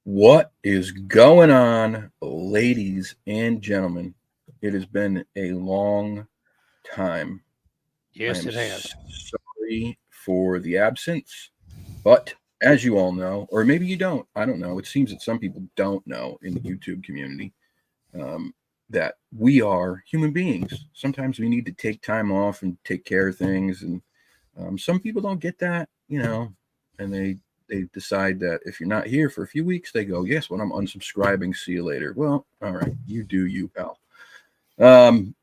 What is going on, ladies and gentlemen? It has been a long time. I Yes, am it has. sorry for the absence, but as you all know, or maybe you don't, I don't know. It seems that some people don't know in the YouTube community um, that we are human beings. Sometimes we need to take time off and take care of things, and some people don't get that, and they decide that if you're not here for a few weeks, they go, "Yes, well, I'm unsubscribing. See you later." Well, all right, you do you, pal. Um,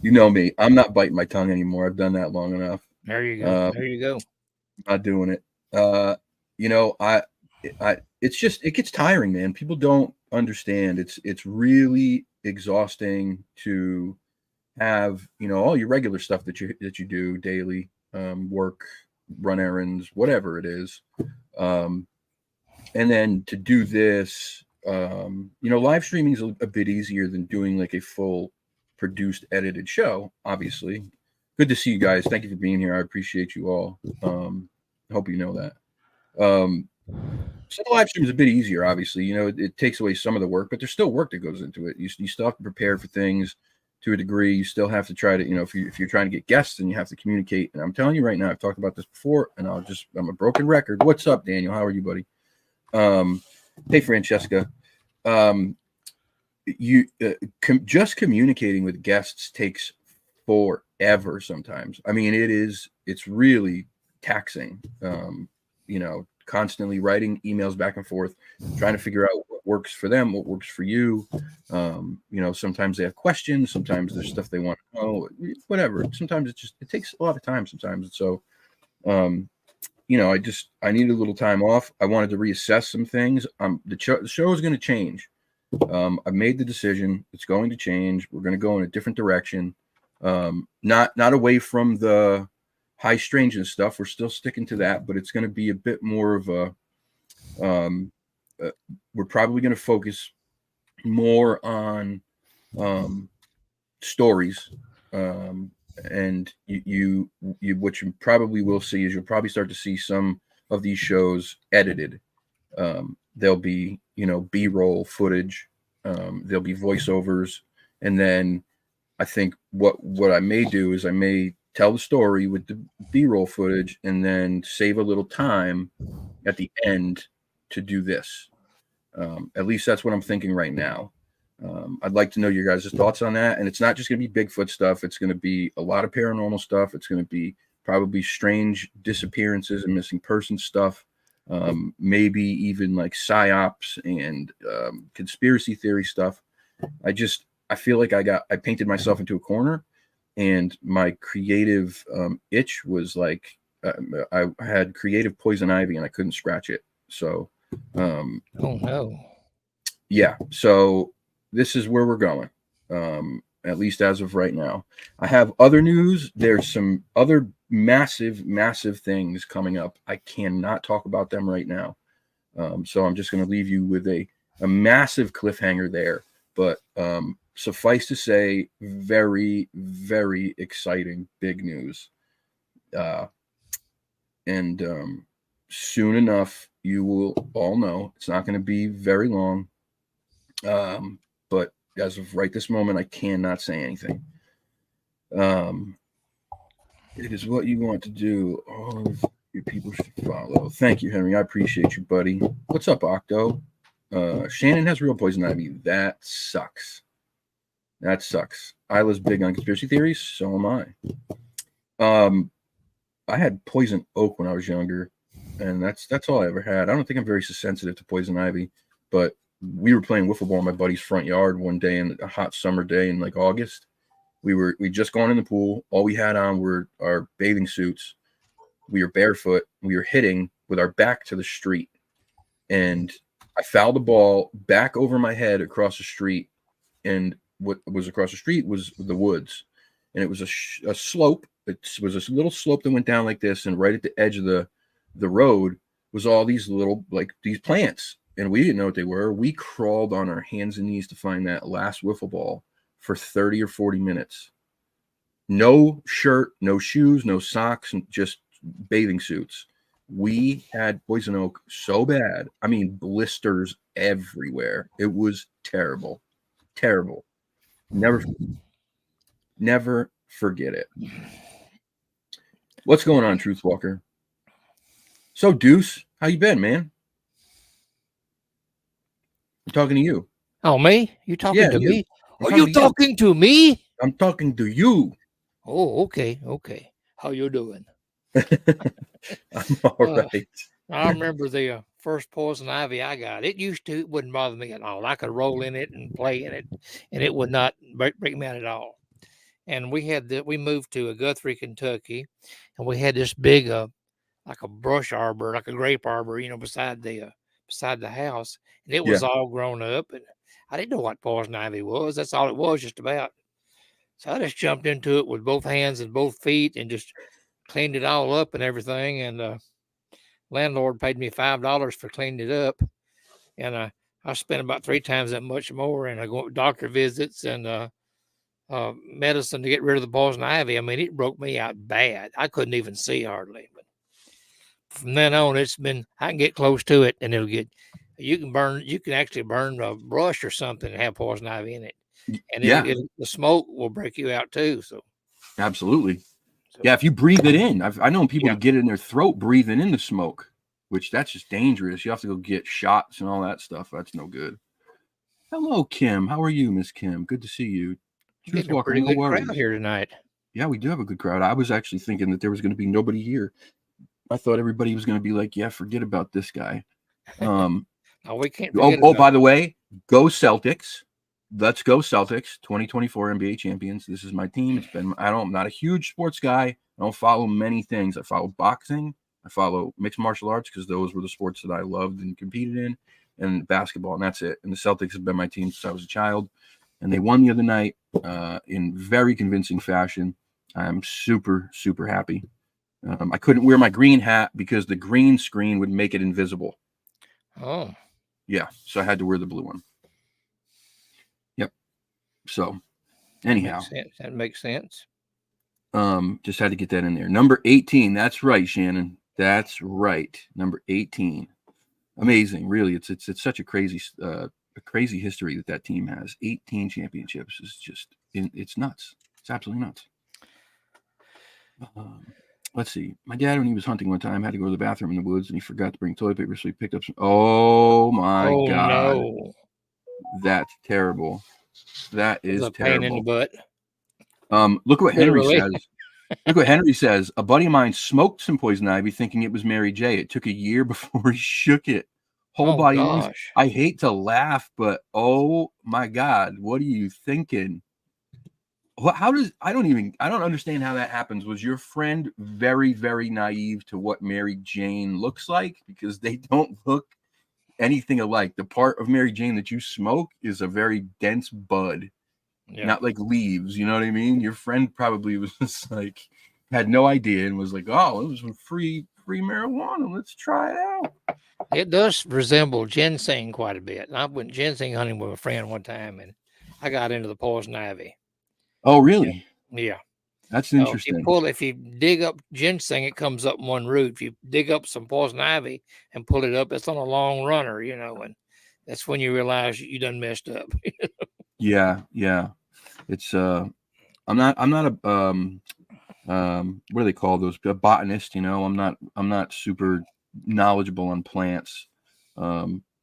you know me. I'm not biting my tongue anymore. I've done that long enough. There you go. Um, There you go. not doing it. You know, it's just it gets tiring, man. People don't understand. It's really exhausting to have all your regular stuff that you do daily, work, run errands, whatever it is, um, and then to do this. Live streaming is a bit easier than doing like a full produced edited show. Obviously, good to see you guys. Thank you for being here. I appreciate you all. I hope you know that. Um, so the live stream is a bit easier, obviously. It takes away some of the work, but there's still work that goes into it. You still have to prepare for things to a degree. You still have to try to, if you're trying to get guests, then you have to communicate. And I'm telling you right now, I've talked about this before, and I'm a broken record. What's up, Daniel? How are you, buddy? Um, hey, Francesca. Um, just communicating with guests takes forever sometimes. I mean, it's really taxing. Constantly writing emails back and forth, trying to figure out what works for them, what works for you. Sometimes they have questions, sometimes there's stuff they want to know, whatever. Sometimes it takes a lot of time sometimes. So, I need a little time off. I wanted to reassess some things. The show is going to change. I've made the decision. It's going to change. We're going to go in a different direction. Not away from the high strangeness stuff. We're still sticking to that, but it's going to be a bit more of a. We're probably going to focus more on stories, and what you probably will see is you'll probably start to see some of these shows edited. There'll be B-roll footage. There'll be voiceovers, and then I think what I may do is I may tell the story with the B-roll footage, and then save a little time at the end to do this. At least that's what I'm thinking right now. I'd like to know your guys' thoughts on that. And it's not just going to be Bigfoot stuff. It's going to be a lot of paranormal stuff. It's going to be probably strange disappearances and missing person stuff. Maybe even like psyops and conspiracy theory stuff. I feel like I painted myself into a corner, and my creative itch was like I had creative poison ivy and I couldn't scratch it. So, Oh no. yeah. So this is where we're going. At least as of right now. I have other news. There's some other massive, massive things coming up. I cannot talk about them right now. So I'm just going to leave you with a massive cliffhanger there. But suffice to say, very, very exciting, big news. And soon enough, you will all know. It's not going to be very long. But as of right this moment, I cannot say anything. It is what you want to do. All of your people should follow. Thank you, Henry. I appreciate you, buddy. What's up, Octo? Shannon has real poison ivy. That sucks. That sucks. Isla's big on conspiracy theories. So am I. I had poison oak when I was younger, and that's all I ever had. I don't think I'm very sensitive to poison ivy, but we were playing wiffle ball in my buddy's front yard one day in a hot summer day in like August. We just gone in the pool. All we had on were our bathing suits. We were barefoot. We were hitting with our back to the street, and I fouled the ball back over my head across the street. And what was across the street was the woods, and it was a slope. It was a little slope that went down like this, and right at the edge of the road was all these little these plants, and we didn't know what they were. We crawled on our hands and knees to find that last wiffle ball for 30 or 40 minutes. No shirt, no shoes, no socks, and just bathing suits. We had poison oak so bad. I mean, blisters everywhere. It was terrible. Terrible. Never forget it. What's going on, Truth Walker? So, Deuce, how you been, man? I'm talking to you. Oh, me? You talking to you. me? Are you talking to me? I'm talking to you. Oh, okay. Okay. How you doing? I'm all right. I remember the first poison ivy I got. It wouldn't bother me at all. I could roll in it and play in it, and it would not break me out at all. And we moved to Guthrie, Kentucky, and we had this big like a brush arbor, like a grape arbor, beside the house, and it was all grown up. And I didn't know what poison ivy was. That's all it was, just about. So I just jumped into it with both hands and both feet and just cleaned it all up and everything. And landlord paid me $5 for cleaning it up, and I spent about 3 times that much more. And I go doctor visits and medicine to get rid of the poison ivy. I mean, it broke me out bad. I couldn't even see hardly. But from then on, I can get close to it, and you can actually burn a brush or something and have poison ivy in it. And the smoke will break you out too. So absolutely. Yeah, if you breathe it in. I know people to get it in their throat breathing in the smoke, which that's just dangerous. You have to go get shots and all that stuff. That's no good. Hello, Kim. How are you, Miss Kim? Good to see you. Getting a pretty good crowd here tonight. Yeah, we do have a good crowd. I was actually thinking that there was going to be nobody here. I thought everybody was going to be like, yeah, forget about this guy. No, we can't. By the way, go Celtics. Let's go Celtics, 2024 NBA champions. This is my team. I'm not a huge sports guy. I don't follow many things. I follow boxing. I follow mixed martial arts because those were the sports that I loved and competed in, and basketball, and that's it. And the Celtics have been my team since I was a child, and they won the other night in very convincing fashion. I'm super, super happy. I couldn't wear my green hat because the green screen would make it invisible. Oh. Yeah, so I had to wear the blue one. Yep. So, anyhow. That makes sense. Just had to get that in there. Number 18. That's right, Shannon. That's right. Number 18. Amazing. Really, it's such a crazy history that team has. 18 championships is just it's nuts. It's absolutely nuts. Let's see. My dad, when he was hunting one time, had to go to the bathroom in the woods, and he forgot to bring toilet paper, so he picked up some. Oh my God! No. That's terrible. That is a pain in the butt. Look what Henry says. Look what Henry says. A buddy of mine smoked some poison ivy, thinking it was Mary J. It took a year before he shook it. Whole body. Gosh. I hate to laugh, but oh my God, what are you thinking? I don't understand how that happens. Was your friend very, very naive to what Mary Jane looks like? Because they don't look anything alike. The part of Mary Jane that you smoke is a very dense bud, not like leaves. You know what I mean? Your friend probably was just like, had no idea and was like, oh, it was free marijuana. Let's try it out. It does resemble ginseng quite a bit. I went ginseng hunting with a friend one time, and I got into the poison ivy. Oh, really? Yeah. That's interesting. If you dig up ginseng, it comes up one root. If you dig up some poison ivy and pull it up, it's on a long runner, and that's when you realize you done messed up. Yeah. It's I'm not a what do they call those? A botanist, I'm not super knowledgeable on plants.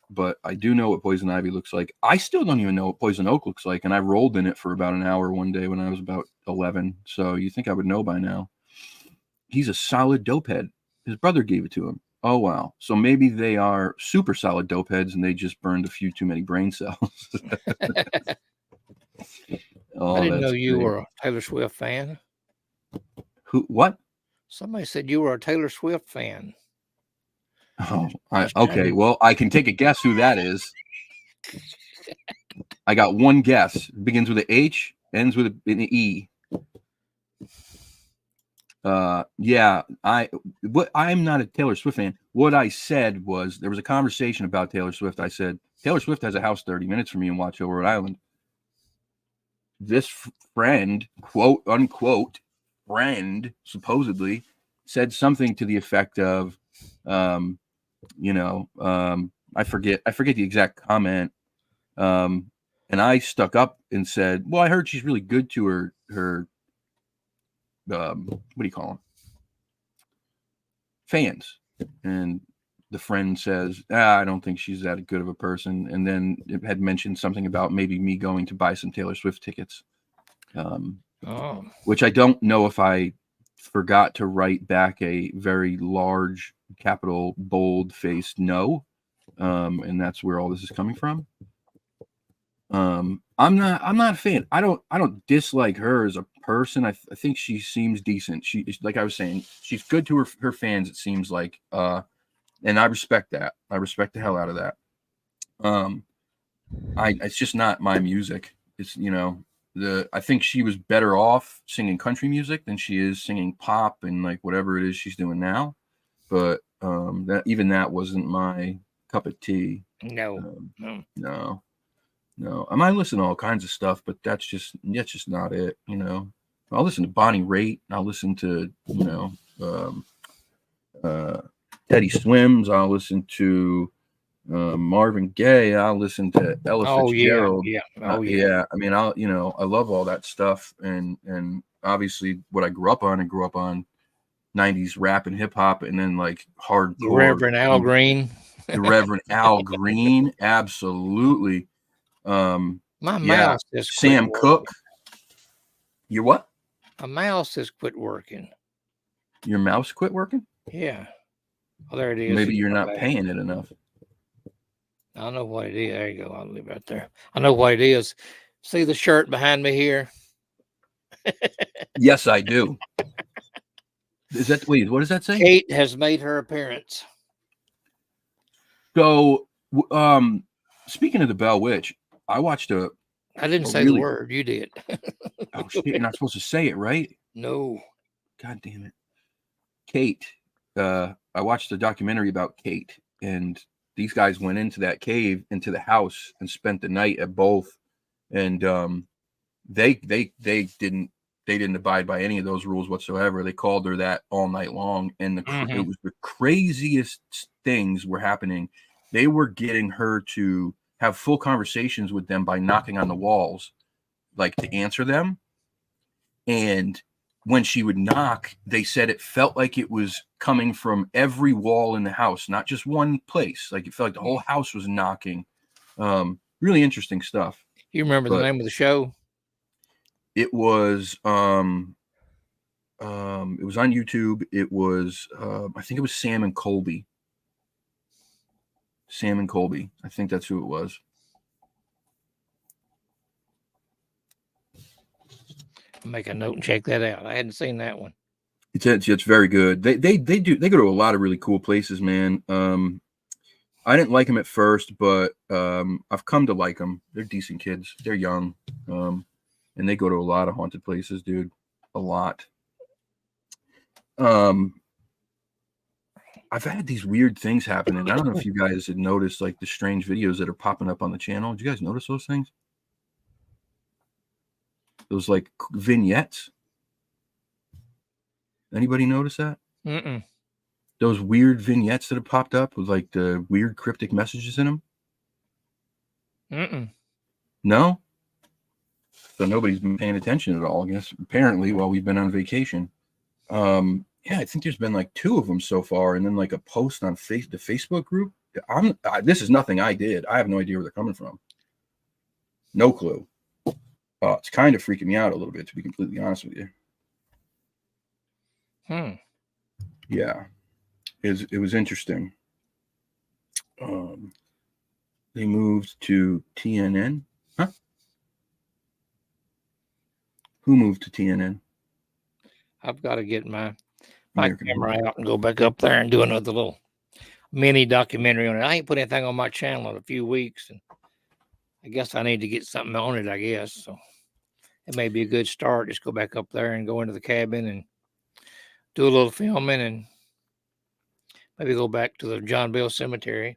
But I do know what poison ivy looks like. I still don't even know what poison oak looks like, and I rolled in it for about an hour one day when I was about 11. So you think I would know by now? He's a solid dope head. His brother gave it to him. Oh, wow. So maybe they are super solid dope heads, and they just burned a few too many brain cells. I didn't know you were a Taylor Swift fan. Who? What? Somebody said you were a Taylor Swift fan. Oh, okay. Well, I can take a guess who that is. I got one guess. It begins with an H, ends with an E. Yeah. I'm not a Taylor Swift fan. What I said was there was a conversation about Taylor Swift. I said Taylor Swift has a house 30 minutes from me in Watch Hill, Rhode Island. This friend, quote unquote, friend, supposedly said something to the effect of, You know, I forget the exact comment. And I stuck up and said, well, I heard she's really good to her what do you call them? Fans. And the friend says, I don't think she's that good of a person. And then it had mentioned something about maybe me going to buy some Taylor Swift tickets. Which I don't know if I forgot to write back a very large, capital, bold-faced no. And that's where all this is coming from. I'm not a fan. I don't dislike her as a person. I think she seems decent. She, like I was saying, she's good to her fans, it seems like. And I respect that. I respect the hell out of that. It's just not my music. It's, you know, I think she was better off singing country music than she is singing pop and like whatever it is she's doing now. But that wasn't my cup of tea. No. I might listen to all kinds of stuff, but that's just not it. You know, I'll listen to Bonnie Raitt. I'll listen to, you know, Teddy Swims. I'll listen to Marvin Gaye. I'll listen to Ella Fitzgerald. Yeah. I mean, I love all that stuff, and obviously what I grew up on 90s rap and hip hop, and then like hardcore. The Reverend Al Green. The Reverend Al Green, absolutely. My mouse just Sam Cooke. Your what? My mouse has quit working. Your mouse quit working? Yeah. Oh, there it is. Maybe you're not paying it enough. I know what it is. There you go. I'll leave it right there. I know what it is. See the shirt behind me here? Yes, I do. Wait, what does that say? Kate has made her appearance. So, speaking of the Bell Witch, I watched I didn't say the word. You did. Oh, shit. You're not supposed to say it, right? No. God damn it. Kate. I watched a documentary about Kate, and these guys went into that cave, into the house, and spent the night at both. And they didn't abide by any of those rules whatsoever. They called her that all night long, and it was the craziest things were happening. They were getting her to have full conversations with them by knocking on the walls, like to answer them. And when she would knock, they said it felt like it was coming from every wall in the house, not just one place. Like it felt like the whole house was knocking. Really interesting stuff. You remember the name of the show? It was it was on YouTube. It was I think it was Sam and Colby. I think that's who it was. Make a note and check that out. I hadn't seen that one. It's very good. They go to a lot of really cool places, man. I didn't like them at first, but I've come to like them. They're decent kids. They're young, and they go to a lot of haunted places, dude. A lot. I've had these weird things happening. I don't know if you guys had noticed, like the strange videos that are popping up on the channel. Did you guys notice those things? Those like vignettes. Anybody notice that? Mm-mm. Those weird vignettes that have popped up with like the weird cryptic messages in them. Mm-mm. No? So nobody's been paying attention at all, I guess, apparently, while we've been on vacation. Yeah, I think there's been like 2 of them so far, and then like a post on the Facebook group. This is nothing I did. I have no idea where they're coming from. No clue. It's kind of freaking me out a little bit, to be completely honest with you. Yeah, it was interesting. They moved to TNN. Huh? Who moved to TNN? I've got to get my camera out and go back up there and do another little mini documentary on it. I ain't put anything on my channel in a few weeks, and I guess I need to get something on it, I guess. So it may be a good start. Just go back up there and go into the cabin and do a little filming, and maybe go back to the John Bell Cemetery.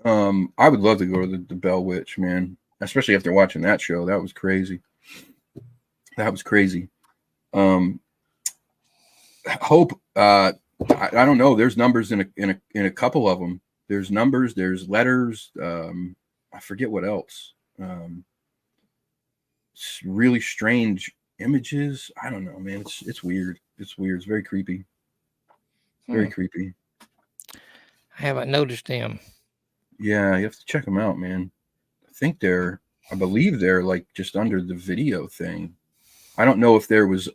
I would love to go to the Bell Witch, man, especially after watching that show. That was crazy. Hope I don't know. There's numbers in a couple of them. There's numbers. There's letters. I forget what else. It's really strange images. I don't know, man. It's weird. It's weird. It's very creepy. Very creepy. I haven't noticed them. Yeah, you have to check them out, man. I believe they're like just under the video thing. I don't know if there was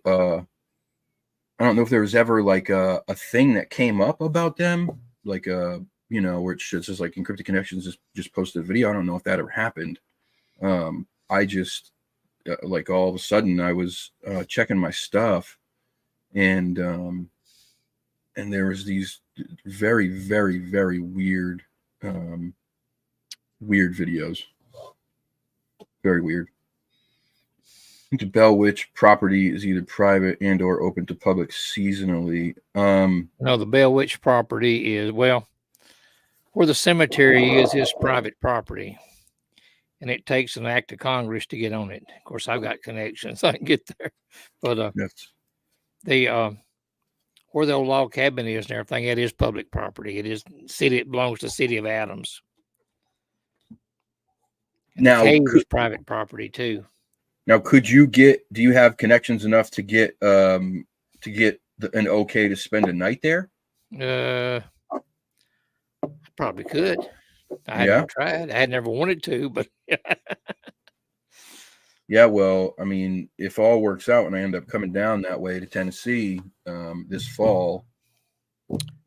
ever like a thing that came up about them, like where it says like encrypted connections just posted a video. I don't know if that ever happened. I just like all of a sudden I was checking my stuff, and there was these very, very, very weird videos. Very weird. The Bell Witch property is either private and or open to public seasonally. No, the Bell Witch property is, well, where the cemetery is private property. And it takes an act of Congress to get on it. Of course, I've got connections. I can get there. But where the old log cabin is and everything, it is public property. It belongs to the city of Adams. And now, the cave is private property too. Now, do you have connections enough to get an okay to spend a night there? I probably could. I hadn't tried. I had never wanted to, but yeah. Well, I mean, if all works out and I end up coming down that way to Tennessee this fall,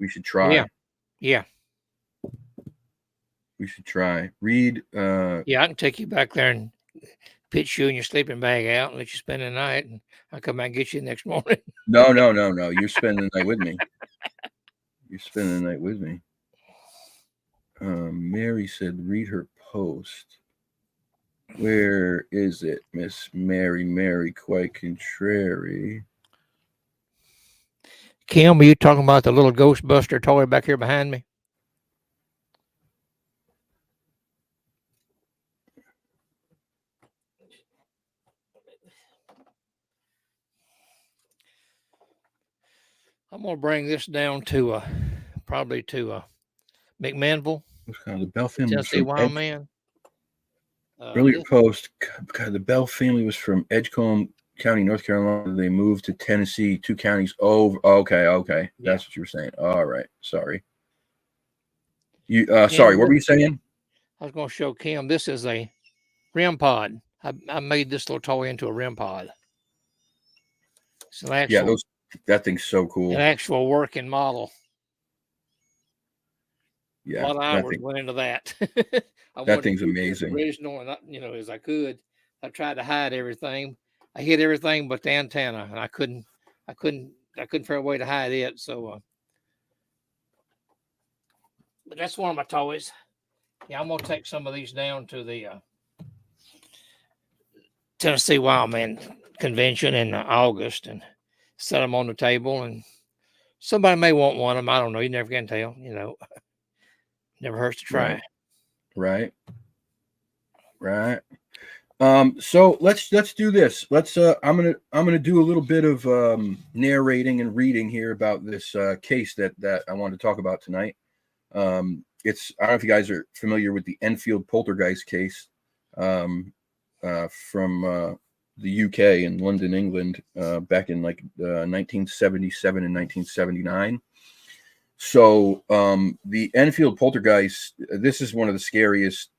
we should try. Yeah. We should try. Read. I can take you back there and pitch you and your sleeping bag out and let you spend the night, and I'll come back and get you the next morning. No. You're spending the night with me. You're spending the night with me. Mary said, read her post. Where is it, Miss Mary, quite contrary? Kim, are you talking about the little Ghostbuster toy back here behind me? I'm going to bring this down to probably to McMinnville. The Bell family. Tennessee Wild Man. Earlier post, God, the Bell family was from Edgecombe County, North Carolina. They moved to Tennessee, 2 counties over. Okay. Yeah. That's what you were saying. All right. Sorry. Sorry, what were you saying? I was going to show Kim. This is a REM pod. I made this little toy into a REM pod. It's an actual, that thing's so cool. An actual working model. Yeah, a lot of hours went into that. That thing's amazing. Original, and as I could, I tried to hide everything. I hid everything but the antenna, and I couldn't figure a way to hide it. So, but that's one of my toys. Yeah, I'm gonna take some of these down to the Tennessee Wild Man convention in August and set them on the table, and somebody may want one of them. I don't know. You never can tell. Never hurts to try. Right. So let's do this. I'm gonna do a little bit of narrating and reading here about this case that I want to talk about tonight. I don't know if you guys are familiar with the Enfield poltergeist case from the UK in London, England, back in 1977 and 1979. So the Enfield poltergeist, this is one of the scariest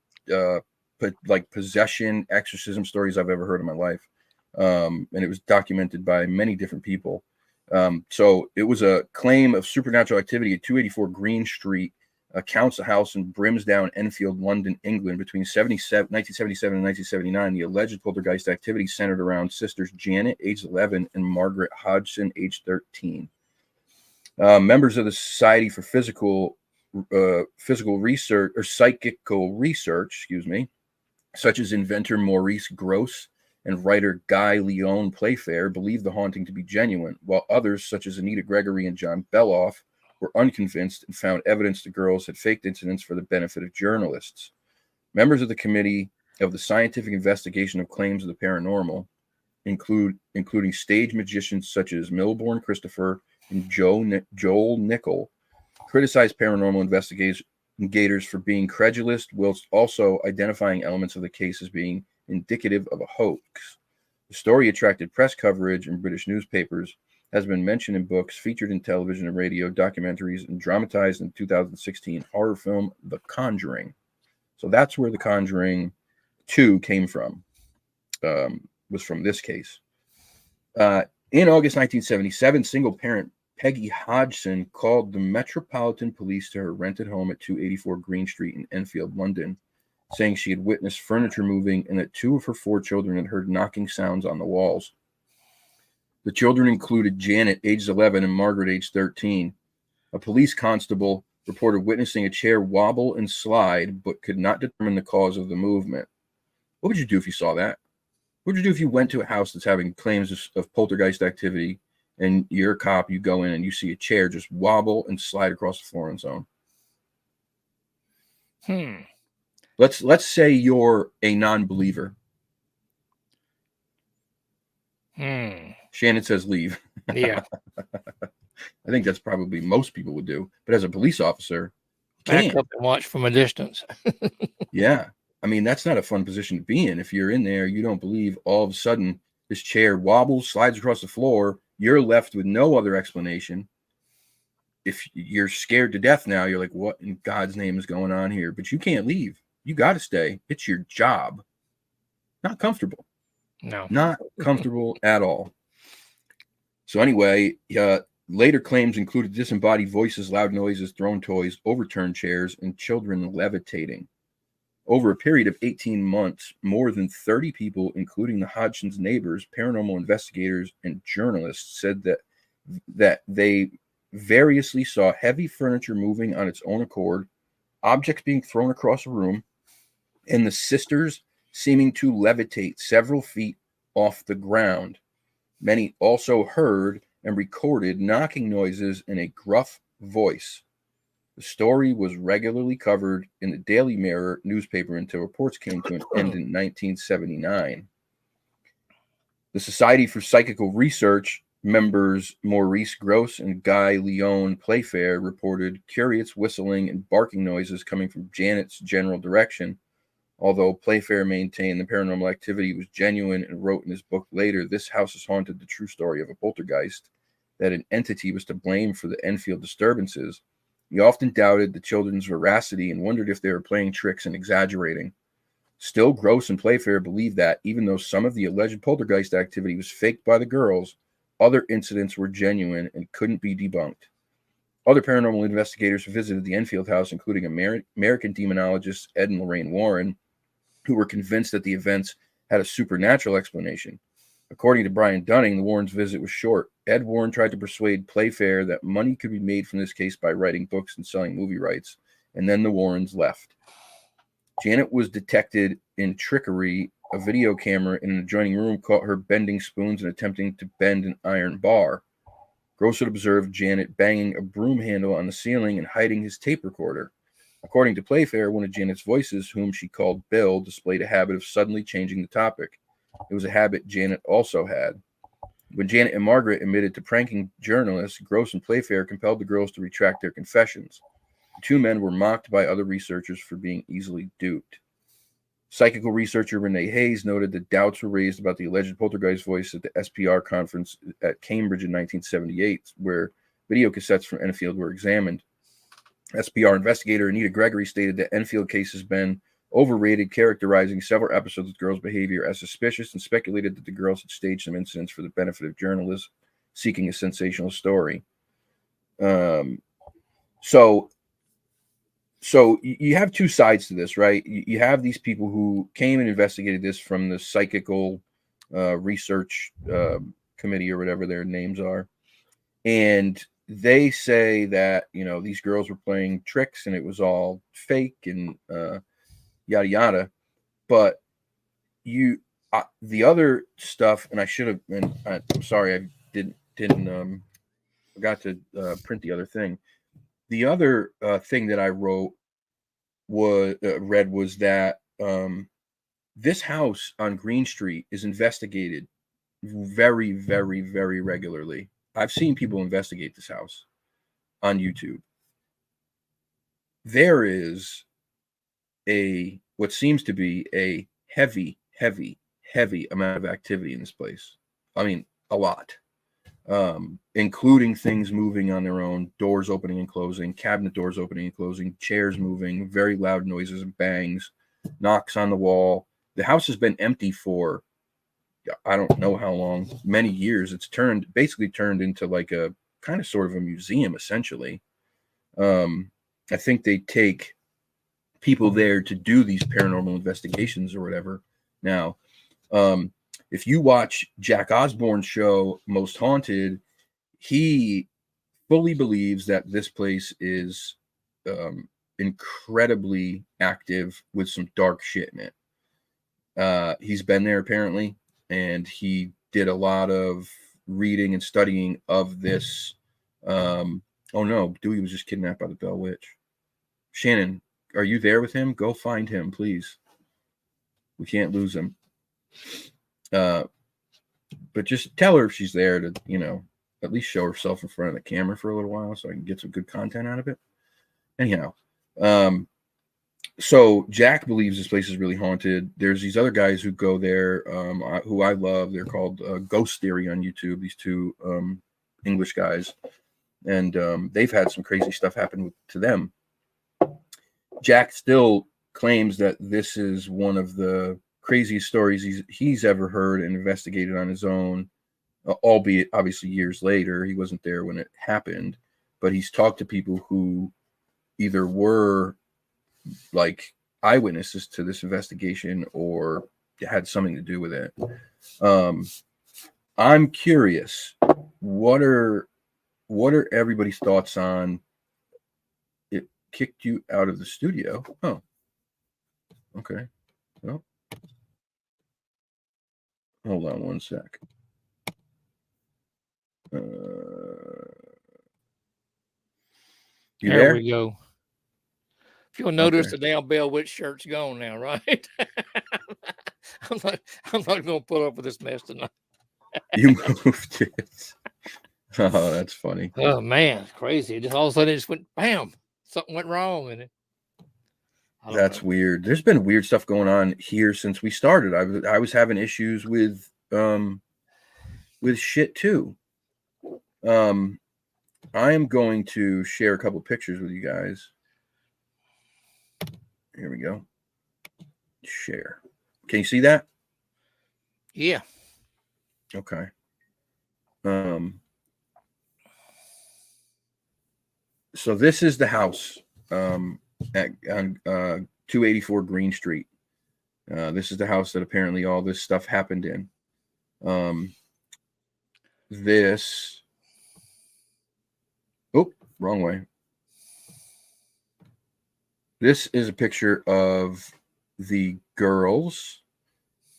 possession exorcism stories I've ever heard in my life. And it was documented by many different people. So it was a claim of supernatural activity at 284 Green Street, Council House in Brimsdown, Enfield, London, England, between 1977 and 1979. The alleged poltergeist activity centered around sisters Janet, age 11, and Margaret Hodgson, age 13. Members of the Society for Physical Research or Psychical Research, such as inventor Maurice Grosse and writer Guy Leon Playfair, believed the haunting to be genuine, while others, such as Anita Gregory and John Beloff, were unconvinced and found evidence the girls had faked incidents for the benefit of journalists. Members of the Committee of the Scientific Investigation of Claims of the Paranormal, including stage magicians such as Milbourne Christopher and Joel Nickel criticized paranormal investigators for being credulous, whilst also identifying elements of the case as being indicative of a hoax. The story attracted press coverage in British newspapers, has been mentioned in books, featured in television and radio, documentaries, and dramatized in 2016 horror film The Conjuring. So that's where The Conjuring 2 came from, was from this case. In August 1977, single parent Peggy Hodgson called the Metropolitan Police to her rented home at 284 Green Street in Enfield, London, saying she had witnessed furniture moving and that 2 of her 4 children had heard knocking sounds on the walls. The children included Janet, aged 11, and Margaret, aged 13. A police constable reported witnessing a chair wobble and slide, but could not determine the cause of the movement. What would you do if you saw that? What would you do if you went to a house that's having claims of poltergeist activity, and you're a cop, you go in and you see a chair just wobble and slide across the floor on its own? Let's say you're a non-believer. Shannon says leave. Yeah. I think that's probably most people would do. But as a police officer, back up and watch from a distance. Yeah. I mean, that's not a fun position to be in. If you're in there, you don't believe, all of a sudden this chair wobbles, slides across the floor. You're left with no other explanation. If you're scared to death now, you're like, what in God's name is going on here? But you can't leave. You got to stay. It's your job. Not comfortable. No. Not comfortable at all. So anyway, later claims included disembodied voices, loud noises, thrown toys, overturned chairs, and children levitating. Over a period of 18 months, more than 30 people, including the Hodgson's neighbors, paranormal investigators, and journalists, said that they variously saw heavy furniture moving on its own accord, objects being thrown across a room, and the sisters seeming to levitate several feet off the ground. Many also heard and recorded knocking noises in a gruff voice. The story was regularly covered in the Daily Mirror newspaper until reports came to an end in 1979. The Society for Psychical Research members Maurice Gross and Guy Leon Playfair reported curious whistling and barking noises coming from Janet's general direction. Although Playfair maintained the paranormal activity was genuine and wrote in his book later, "This house is haunted, the true story of a poltergeist," that an entity was to blame for the Enfield disturbances. He often doubted the children's veracity and wondered if they were playing tricks and exaggerating. Still, Gross and Playfair believed that, even though some of the alleged poltergeist activity was faked by the girls, other incidents were genuine and couldn't be debunked. Other paranormal investigators who visited the Enfield house, including American demonologists Ed and Lorraine Warren, who were convinced that the events had a supernatural explanation. According to Brian Dunning, the Warrens' visit was short. Ed Warren tried to persuade Playfair that money could be made from this case by writing books and selling movie rights, and then the Warrens left. Janet was detected in trickery. A video camera in an adjoining room caught her bending spoons and attempting to bend an iron bar. Gross had observed Janet banging a broom handle on the ceiling and hiding his tape recorder. According to Playfair, one of Janet's voices, whom she called Bill, displayed a habit of suddenly changing the topic. It was a habit Janet also had. When Janet and Margaret admitted to pranking journalists, Gross and Playfair compelled the girls to retract their confessions. The two men were mocked by other researchers for being easily duped. Psychical researcher Renee Hayes noted that doubts were raised about the alleged poltergeist voice at the SPR conference at Cambridge in 1978, where video cassettes from Enfield were examined. SPR investigator Anita Gregory stated that Enfield case has been overrated, characterizing several episodes of girls' behavior as suspicious, and speculated that the girls had staged some incidents for the benefit of journalists seeking a sensational story. So you have two sides to this, right? You have these people who came and investigated this from the psychical research committee or whatever their names are, and they say that, you know, these girls were playing tricks and it was all fake and yada yada. But the other stuff, and I should have been, I'm sorry, I didn't forgot to print the other thing. The other thing that I read was that this house on Green Street is investigated very, very, very regularly. I've seen people investigate this house on YouTube. There is what seems to be a heavy amount of activity in this place. I mean, a lot. Including things moving on their own, doors opening and closing, cabinet doors opening and closing, chairs moving, very loud noises and bangs, knocks on the wall. The house has been empty for I don't know how long, many years. It's basically turned into like a kind of sort of a museum, essentially. I think they take people there to do these paranormal investigations or whatever. Now, if you watch Jack Osborne's show, Most Haunted, he fully believes that this place is incredibly active with some dark shit in it. He's been there apparently, and he did a lot of reading and studying of this. Oh no, Dewey was just kidnapped by the Bell Witch. Shannon, are you there with him? Go find him, please. We can't lose him. But just tell her if she's there to, at least show herself in front of the camera for a little while so I can get some good content out of it. Anyhow, so Jack believes this place is really haunted. There's these other guys who go there, who I love. They're called Ghost Theory on YouTube. These two English guys, and they've had some crazy stuff happen to them. Jack still claims that this is one of the craziest stories he's ever heard and investigated on his own, albeit obviously years later. He wasn't there when it happened, but he's talked to people who either were like eyewitnesses to this investigation or had something to do with it. I'm curious, what are everybody's thoughts on it? Kicked you out of the studio? Oh, okay. Well, hold on one sec. You there? We go. If you'll notice, the damn Bell Witch shirt's gone now, right? I'm not going to put up with this mess tonight. You moved it. Oh, that's funny. Oh man, crazy! Just all of a sudden, it just went bam. Something went wrong in it. That's weird. There's been weird stuff going on here since we started. I was having issues with shit too. I am going to share a couple pictures with you guys. Here we go. Share. Can you see that? Yeah. Okay. So this is the house on 284 Green Street. This is the house that apparently all this stuff happened in. Wrong way. This is a picture of the girls.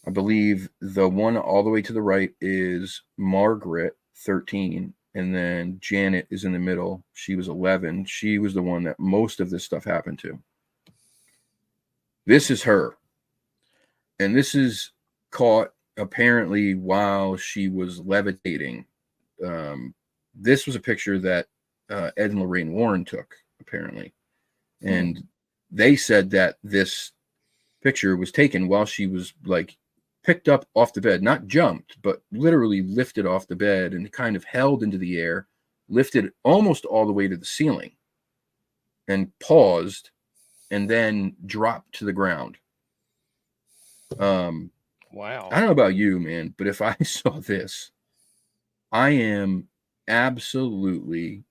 I believe the one all the way to the right is Margaret, 13, and then Janet is in the middle. She was 11. She was the one that most of this stuff happened to. This is her. And this is caught apparently while she was levitating. This was a picture that Ed and Lorraine Warren took, apparently. And they said that this picture was taken while she was like picked up off the bed, not jumped, but literally lifted off the bed and kind of held into the air, lifted almost all the way to the ceiling and paused and then dropped to the ground. Wow. I don't know about you, man, but if I saw this, I am absolutely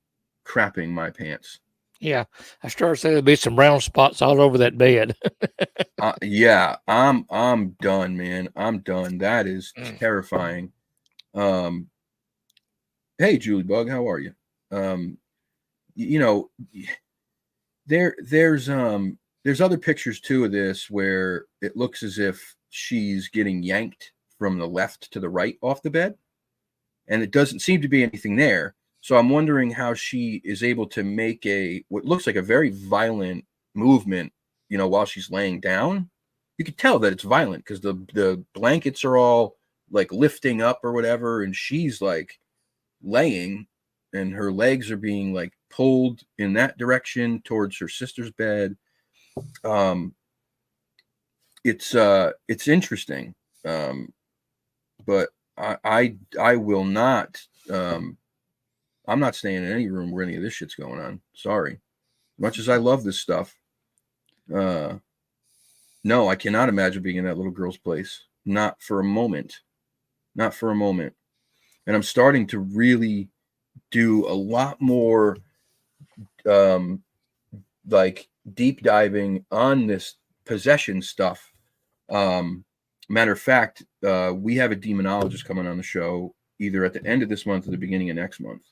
crapping my pants. Yeah, I started saying there'd be some brown spots all over that bed. Yeah, I'm done, man. I'm done. That is terrifying. Hey, Julie Bug, how are you? There's other pictures too of this where it looks as if she's getting yanked from the left to the right off the bed, and it doesn't seem to be anything there. So I'm wondering how she is able to make what looks like a very violent movement, while she's laying down. You could tell that it's violent because the blankets are all like lifting up or whatever, and she's like laying, and her legs are being like pulled in that direction towards her sister's bed. It's interesting, but I will not. I'm not staying in any room where any of this shit's going on. Sorry. Much as I love this stuff, no, I cannot imagine being in that little girl's place. Not for a moment. Not for a moment. And I'm starting to really do a lot more like deep diving on this possession stuff. Matter of fact, we have a demonologist coming on the show either at the end of this month or the beginning of next month.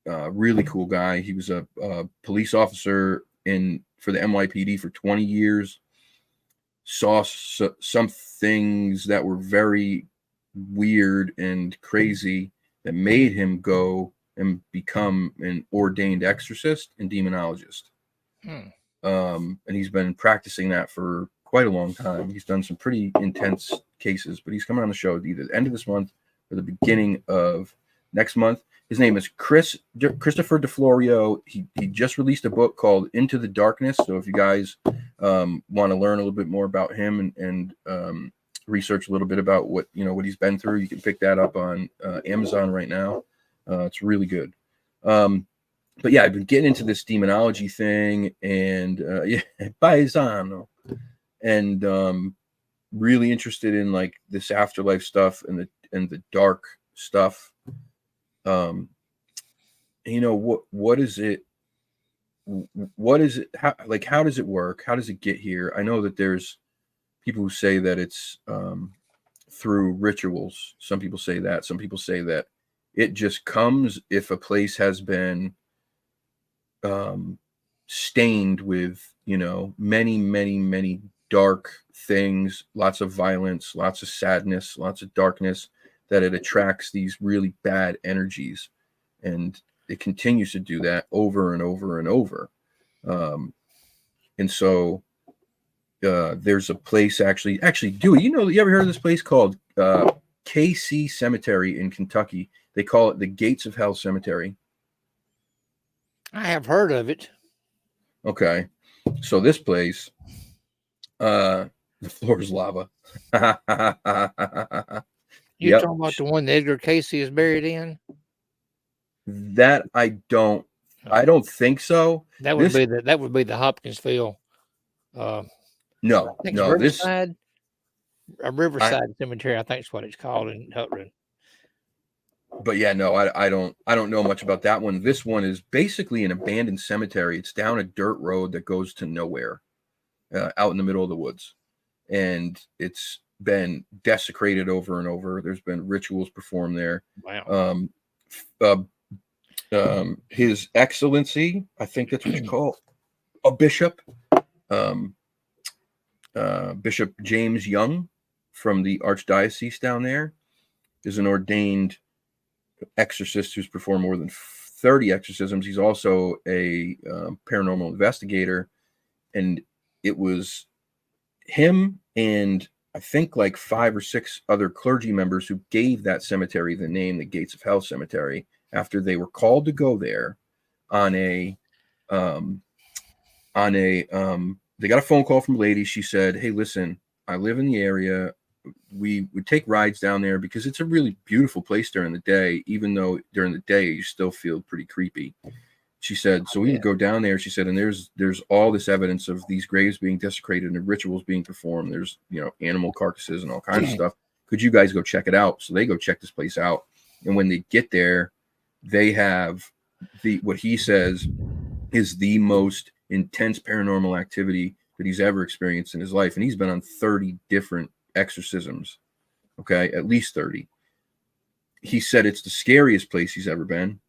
Really cool guy. He was a police officer for the NYPD for 20 years. Saw some things that were very weird and crazy that made him go and become an ordained exorcist and demonologist. And he's been practicing that for quite a long time. He's done some pretty intense cases, but he's coming on the show either the end of this month or the beginning of next month. His name is Christopher DeFlorio. He just released a book called Into the Darkness. So if you guys want to learn a little bit more about him and research a little bit about what he's been through, you can pick that up on Amazon right now. It's really good. But yeah, I've been getting into this demonology thing and paisano, and really interested in like this afterlife stuff and the dark stuff. What is it? What is it? How does it work? How does it get here? I know that there's people who say that it's through rituals. Some people say that. Some people say that it just comes if a place has been stained with many dark things, lots of violence, lots of sadness, lots of darkness, that it attracts these really bad energies, and it continues to do that over and over and over. And so there's a place actually, Dewey, you ever heard of this place called KC Cemetery in Kentucky? They call it the Gates of Hell Cemetery. I have heard of it. Okay. So this place, the floor is lava. You talking about the one that Edgar Casey is buried in? That I don't think so. That would be the Hopkinsville. No, Riverside, a Riverside Cemetery, I think is what it's called in Hutland. But yeah, no, I don't know much about that one. This one is basically an abandoned cemetery. It's down a dirt road that goes to nowhere, out in the middle of the woods, and it's been desecrated over and over. There's been rituals performed there. Wow. His Excellency, I think that's what you call a bishop, Bishop James Young from the Archdiocese down there, is an ordained exorcist who's performed more than 30 exorcisms. He's also a paranormal investigator, and it was him and I think like 5 or 6 other clergy members who gave that cemetery the name, the Gates of Hell Cemetery, after they were called to go there they got a phone call from a lady. She said, "Hey, listen, I live in the area. We would take rides down there because it's a really beautiful place during the day, even though during the day you still feel pretty creepy." She said, so we would go down there. She said, and there's all this evidence of these graves being desecrated and rituals being performed. There's, animal carcasses and all kinds of stuff. Could you guys go check it out? So they go check this place out. And when they get there, they have what he says is the most intense paranormal activity that he's ever experienced in his life. And he's been on 30 different exorcisms. Okay. At least 30. He said it's the scariest place he's ever been.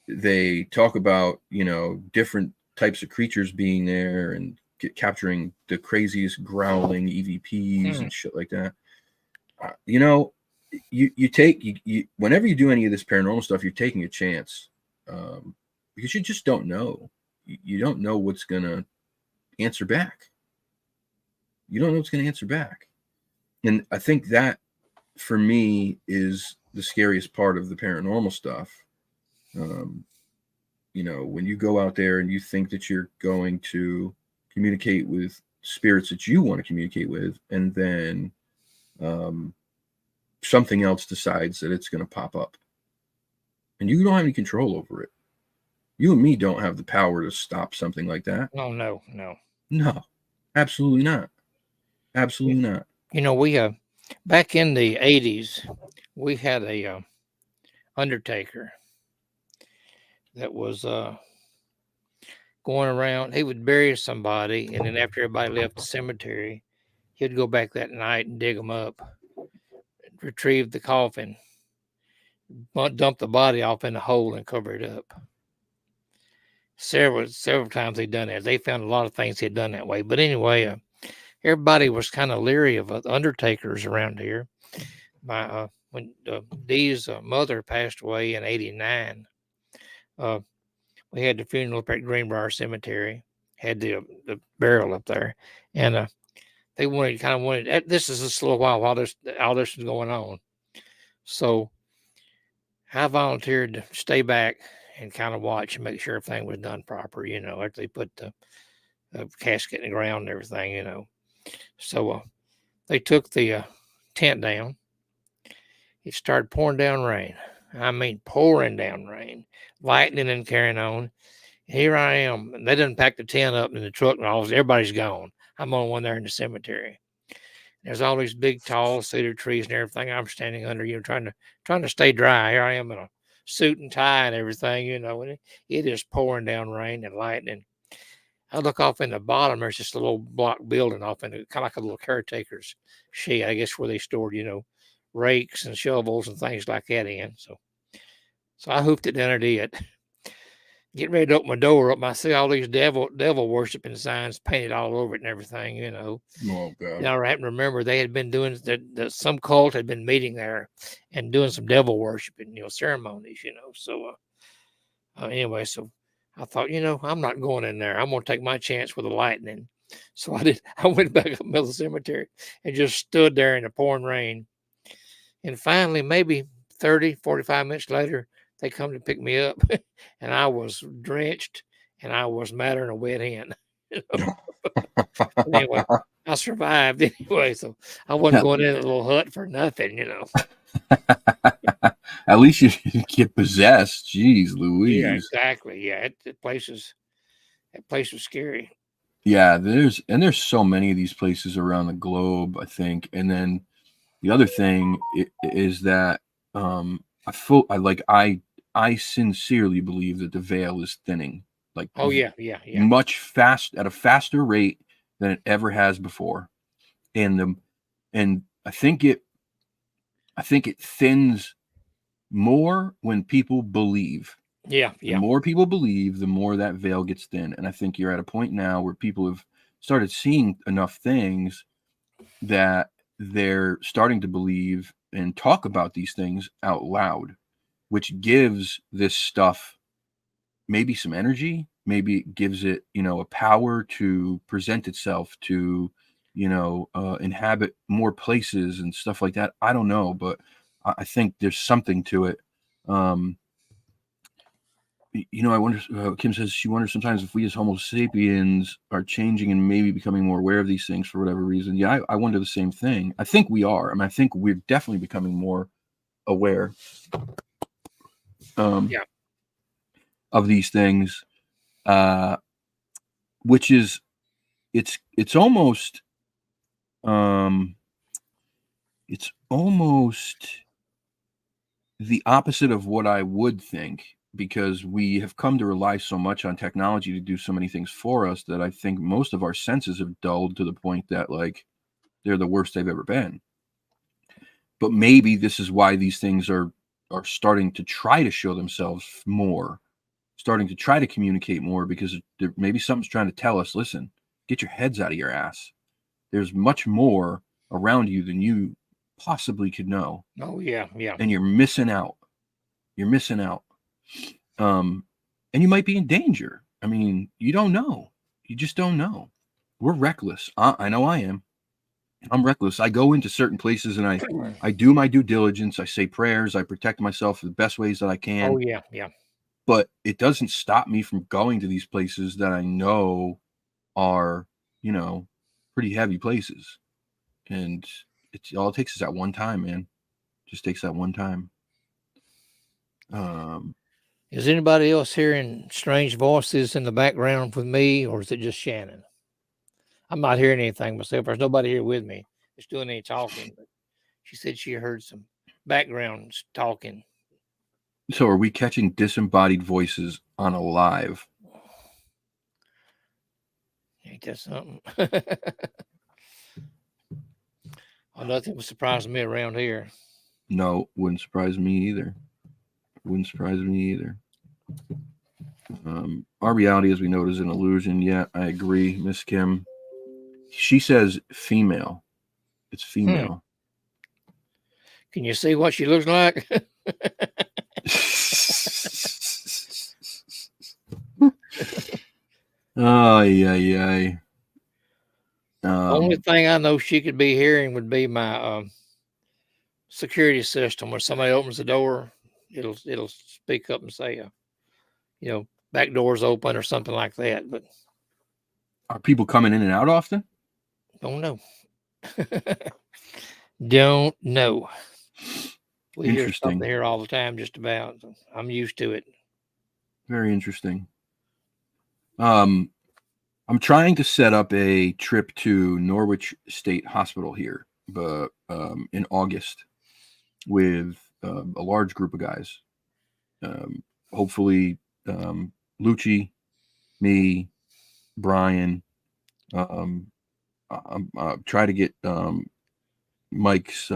They talk about, different types of creatures being there and capturing the craziest growling EVPs and shit like that. You whenever you do any of this paranormal stuff, you're taking a chance, because you just don't know. You don't know what's going to answer back. You don't know what's going to answer back. And I think that for me, is the scariest part of the paranormal stuff. You know, when you go out there and you think that you're going to communicate with spirits that you want to communicate with, and then something else decides that it's going to pop up, and you don't have any control over it. You and me don't have the power to stop something like that. Oh no, no. No, absolutely not. Absolutely not. You know, we back in the 80s, we had a undertaker that was going around. He would bury somebody, and then after everybody left the cemetery, he'd go back that night and dig them up, retrieve the coffin, dump the body off in a hole and cover it up. Several times they'd done that. They found a lot of things he'd done that way. But anyway, everybody was kind of leery of undertakers around here. When Dee's mother passed away in '89, we had the funeral up at Greenbrier Cemetery, had the burial up there, and they wanted. This is just a little while all this was going on, so I volunteered to stay back and kind of watch and make sure everything was done proper. You know, after they put the casket in the ground and everything. You know, so they took the tent down. It started pouring down rain. I mean, pouring down rain, lightning and carrying on. Here I am. And they didn't pack the tent up in the truck and everybody's gone. I'm on one there in the cemetery. There's all these big, tall cedar trees and everything. I'm standing under, you know, trying to stay dry. Here I am in a suit and tie and everything, you know, and it is pouring down rain and lightning. I look off in the bottom. There's this little block building off in it, kind of like a little caretaker's shed, I guess, where they stored, you know, rakes and shovels and things like that in. So I hoofed it down there to it. Getting ready to open my door up, I see all these devil worshiping signs painted all over it and everything, you know. Oh God! Now I happen to remember they had been doing that. Some cult had been meeting there and doing some devil worshiping, you know, ceremonies, you know. So anyway, so I thought, you know, I'm not going in there. I'm going to take my chance with the lightning. So I did. I went back up in the middle of the cemetery and just stood there in the pouring rain. And finally, maybe 30, 45 minutes later, they come to pick me up, and I was drenched, and I was madder than a wet hen. You know? Anyway, I survived anyway, so I wasn't going in a little hut for nothing, you know. At least you didn't get possessed. Jeez Louise. Yeah, exactly. Yeah, that place was scary. Yeah, there's so many of these places around the globe, I think. And then the other thing is that I sincerely believe that the veil is thinning. Like, oh yeah, at a faster rate than it ever has before. And I think it thins more when people believe. Yeah. The more people believe, the more that veil gets thin. And I think you're at a point now where people have started seeing enough things that they're starting to believe and talk about these things out loud, which gives this stuff maybe some energy, maybe it gives it, you know, a power to present itself, to, you know, inhabit more places and stuff like that. I don't know, but I think there's something to it. You know, I wonder, Kim says she wonders sometimes if we as Homo sapiens are changing and maybe becoming more aware of these things for whatever reason. Yeah, I wonder the same thing. I think we are. I mean, I think we're definitely becoming more aware of these things, which is, it's almost the opposite of what I would think, because we have come to rely so much on technology to do so many things for us that I think most of our senses have dulled to the point that, like, they're the worst they've ever been. But maybe this is why these things are starting to try to show themselves more, starting to try to communicate more, because maybe something's trying to tell us, listen, get your heads out of your ass. There's much more around you than you possibly could know. Oh yeah. And you're missing out. And you might be in danger. I mean, you don't know. You just don't know. We're reckless. I know I am. I'm reckless. I go into certain places and I do my due diligence. I say prayers. I protect myself the best ways that I can. Oh yeah, yeah. But it doesn't stop me from going to these places that I know are, pretty heavy places. And all it takes is that one time, man. Just takes that one time. Is anybody else hearing strange voices in the background with me, or is it just Shannon? I'm not hearing anything myself. There's nobody here with me that's doing any talking. But she said she heard some background talking. So are we catching disembodied voices on a live? Ain't that something? Oh, nothing would surprise me around here. No, wouldn't surprise me either. Wouldn't surprise me either. Our reality, as we know, is an illusion. Yeah, I agree, Miss Kim. She says female. It's female. Can you see what she looks like? Oh, yeah. Only thing I know she could be hearing would be my security system. When somebody opens the door, it'll speak up and say, back doors open or something like that. But are people coming in and out often? don't know. Don't know. We hear something here all the time, just about. I'm used to it. Very interesting. I'm trying to set up a trip to Norwich State Hospital here, but in August with a large group of guys. Hopefully, Lucci, me, Brian. Try to get Mike's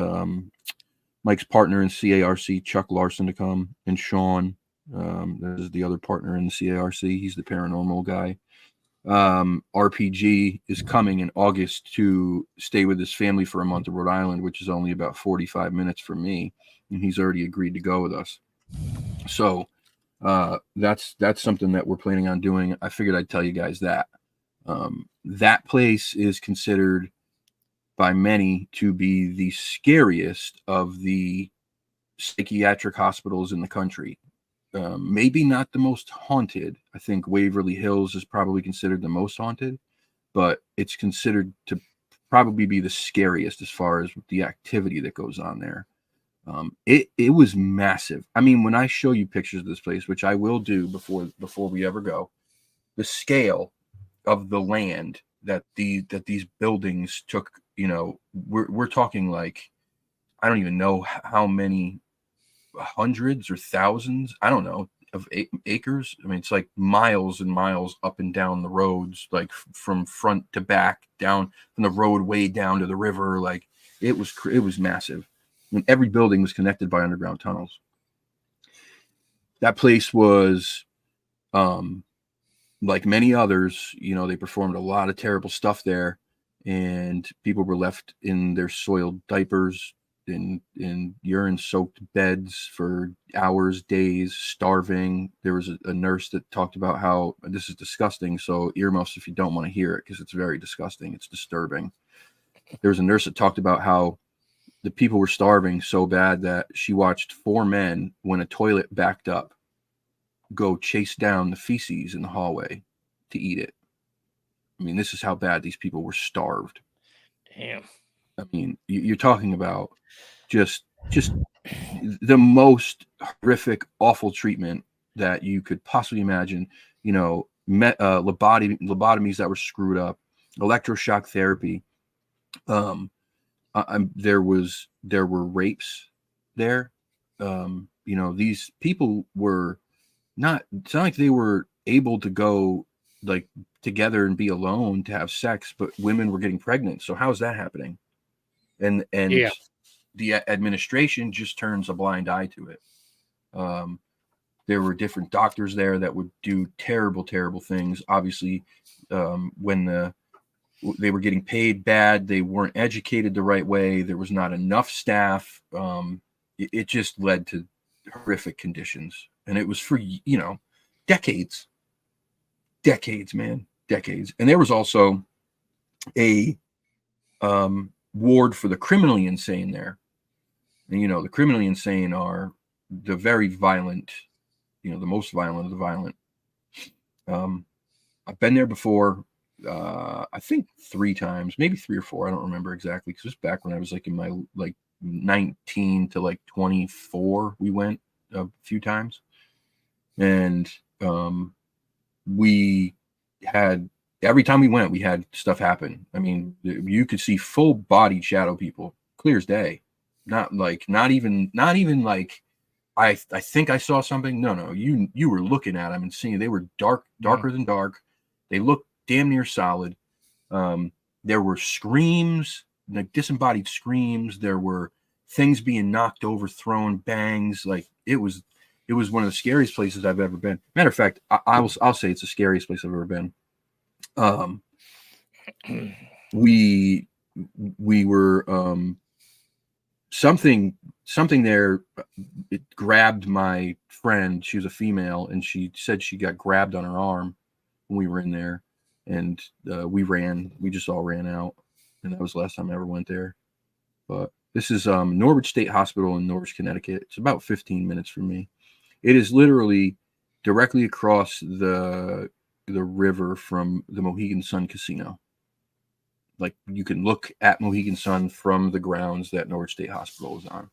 partner in CARC, Chuck Larson, to come, and Sean. This is the other partner in the CARC. He's the paranormal guy. RPG is coming in August to stay with his family for a month in Rhode Island, which is only about 45 minutes from me, and he's already agreed to go with us. So that's something that we're planning on doing. I figured I'd tell you guys that. That place is considered by many to be the scariest of the psychiatric hospitals in the country. Maybe not the most haunted. I think Waverly Hills is probably considered the most haunted, but it's considered to probably be the scariest as far as the activity that goes on there. It was massive. I mean, when I show you pictures of this place, which I will do before we ever go, the scale of the land that these buildings took, we're talking like, I don't even know how many hundreds or thousands, I don't know, of acres. I mean, it's like miles and miles up and down the roads, like from front to back, down from the roadway down to the river. Like it was massive. And every building was connected by underground tunnels. That place was, like many others, they performed a lot of terrible stuff there, and people were left in their soiled diapers, in urine-soaked beds for hours, days, starving. There was a nurse that talked about how, this is disgusting, so earmuffs if you don't want to hear it, because it's very disgusting. It's disturbing. There was a nurse that talked about how the people were starving so bad that she watched 4 men, when a toilet backed up, go chase down the feces in the hallway to eat it. I mean, this is how bad these people were starved. Damn. I mean, you're talking about just the most horrific, awful treatment that you could possibly imagine. Lobotomies that were screwed up, electroshock therapy. There were rapes there. These people were not. It's not like they were able to go like together and be alone to have sex, but women were getting pregnant. So how's that happening? And Yeah. the administration just turns a blind eye to it. There were different doctors there that would do terrible, terrible things. Obviously, when they were getting paid bad, they weren't educated the right way. There was not enough staff. It just led to horrific conditions, and it was for decades, man, decades. And there was also a ward for the criminally insane there. And, you know, the criminally insane are the very violent, you know, the most violent of the violent. I've been there before, I think 3 times, maybe 3 or 4. I don't remember exactly, because it was back when I was like in my like 19 to like 24. We went a few times, and we had, every time we went, we had stuff happen. I mean, you could see full bodied shadow people, clear as day. Not even like I think I saw something. No, you were looking at them and seeing they were darker than dark. They looked damn near solid. There were screams, like disembodied screams. There were things being knocked over, thrown, bangs. Like it was one of the scariest places I've ever been. Matter of fact, I'll say it's the scariest place I've ever been. We were something there. It grabbed my friend. She was a female, and she said she got grabbed on her arm when we were in there, and we just all ran out, and that was the last time I ever went there. But this is Norwich State Hospital in Norwich, Connecticut. It's about 15 minutes from me. It is literally directly across the river from the Mohegan Sun Casino. Like, you can look at Mohegan Sun from the grounds that Norwich State Hospital is on.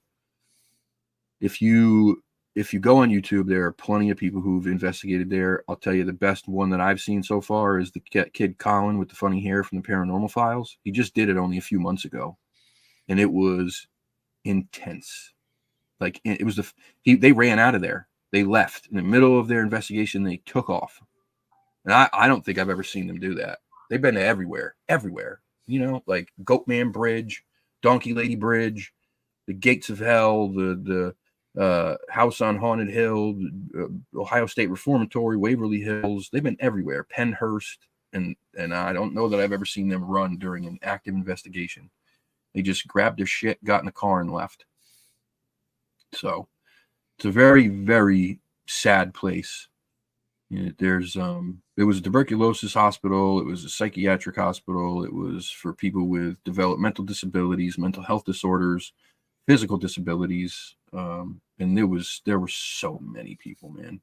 If you go on YouTube, there are plenty of people who've investigated there. I'll tell you, the best one that I've seen so far is the kid Colin with the funny hair from the Paranormal Files. He just did it only a few months ago, and it was intense. Like, it was they ran out of there. They left in the middle of their investigation. They took off, and I don't think I've ever seen them do that. They've been everywhere. You know, like Goatman Bridge, Donkey Lady Bridge, the Gates of Hell, the House on Haunted Hill, Ohio State Reformatory, Waverly Hills. They've been everywhere. Pennhurst, and I don't know that I've ever seen them run during an active investigation. They just grabbed their shit, got in the car, and left. So it's a very, very sad place. You know, it was a tuberculosis hospital. It was a psychiatric hospital. It was for people with developmental disabilities, mental health disorders, physical disabilities. And there were so many people, man.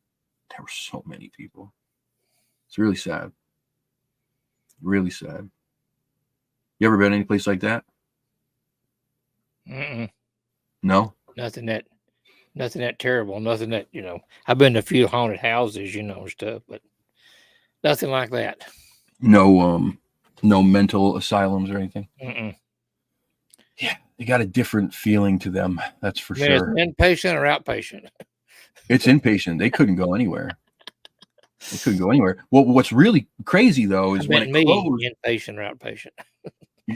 There were so many people. It's really sad. Really sad. You ever been any place like that? Mm-mm. No? Nothing that terrible. Nothing that, you know, I've been to a few haunted houses, you know, and stuff, but nothing like that. No mental asylums or anything? Mm-mm. Yeah, they got a different feeling to them. That's for sure. It's inpatient or outpatient? It's inpatient. They couldn't go anywhere. Well, what's really crazy though is when it closed. Inpatient or outpatient?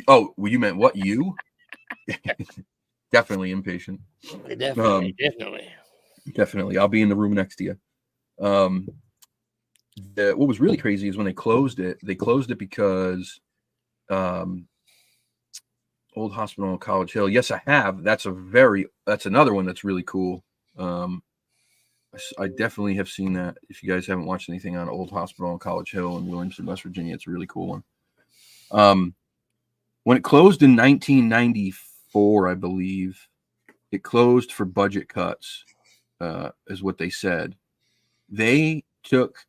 Oh, well, you meant what? You? Definitely inpatient. Definitely. I'll be in the room next to you. What was really crazy is when they closed it because Old Hospital on College Hill. Yes, I have. That's another one that's really cool. I definitely have seen that. If you guys haven't watched anything on Old Hospital on College Hill in Williamson, West Virginia, it's a really cool one. When it closed in 1994, I believe, it closed for budget cuts, is what they said. They took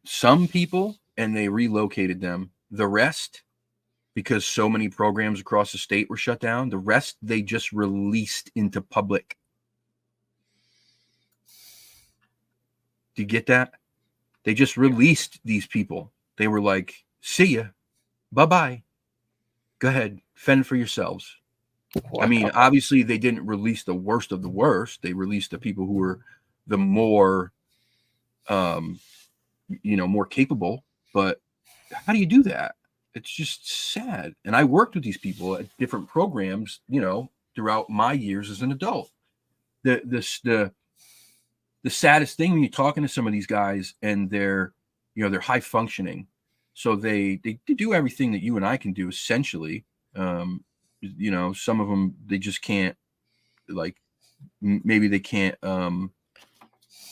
some people and they relocated them. The rest, because so many programs across the state were shut down, the rest they just released into public. Do you get that? They just released these people. They were like, see ya. Bye-bye. Go ahead. Fend for yourselves. Wow. I mean, obviously they didn't release the worst of the worst. They released the people who were the more, more capable. But how do you do that? It's just sad. And I worked with these people at different programs, throughout my years as an adult. The saddest thing when you're talking to some of these guys and they're high functioning. So they do everything that you and I can do essentially. Some of them, they just can't, like, maybe they can't,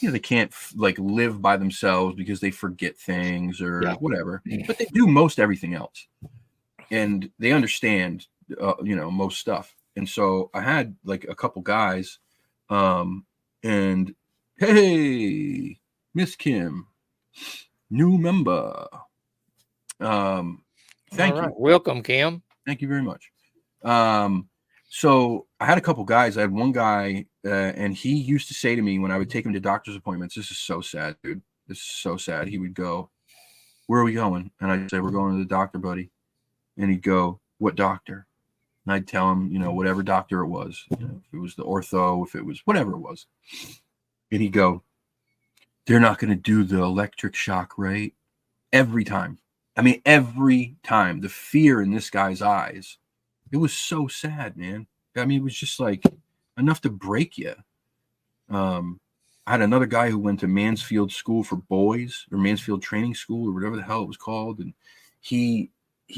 they can't like live by themselves because they forget things or whatever, but they do most everything else. And they understand most stuff. And so I had like a couple guys, and hey, Miss Kim, new member. Thank you. Welcome, Kim. Thank you very much. So I had a couple guys. I had one guy, and he used to say to me when I would take him to doctor's appointments, "This is so sad, dude. This is so sad." He would go, "Where are we going?" And I'd say, "We're going to the doctor, buddy." And he'd go, "What doctor?" And I'd tell him, whatever doctor it was, if it was the ortho, if it was whatever it was. And he'd go, "They're not going to do the electric shock, right?" Every time. I mean, every time. The fear in this guy's eyes. It was so sad, man. I mean, it was just like enough to break you. I had another guy who went to Mansfield School for Boys, or Mansfield Training School, or whatever the hell it was called. And he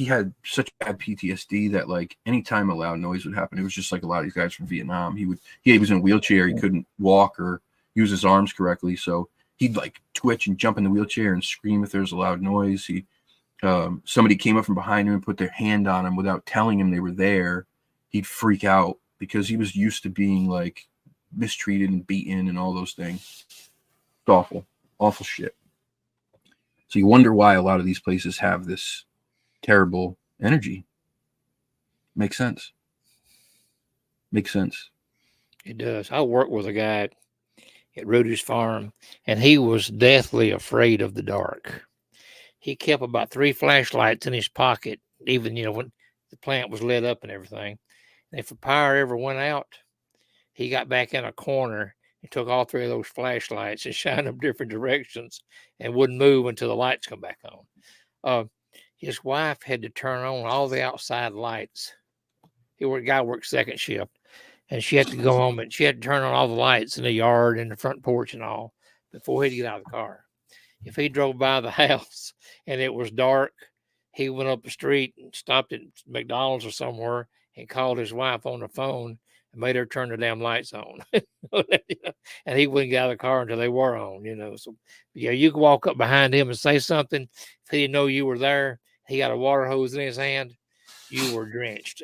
had such bad PTSD that like anytime a loud noise would happen, it was just like a lot of these guys from Vietnam. He was in a wheelchair. He couldn't walk or use his arms correctly. So he'd like twitch and jump in the wheelchair and scream if there's a loud noise. Somebody came up from behind him and put their hand on him without telling him they were there. He'd freak out because he was used to being like mistreated and beaten and all those things. It's awful shit. So you wonder why a lot of these places have this terrible energy. Makes sense. It does. I worked with a guy at Rudy's farm, and he was deathly afraid of the dark. He kept about 3 flashlights in his pocket, even, when the plant was lit up and everything. And if the power ever went out, he got back in a corner and took all 3 of those flashlights and shined them different directions and wouldn't move until the lights come back on. His wife had to turn on all the outside lights. Guy worked second shift, and she had to go home and she had to turn on all the lights in the yard and the front porch and all before he'd get out of the car. If he drove by the house and it was dark, he went up the street and stopped at McDonald's or somewhere and called his wife on the phone and made her turn the damn lights on. And he wouldn't get out of the car until they were on, So, yeah, you could walk up behind him and say something. If he didn't know you were there, he got a water hose in his hand, you were drenched.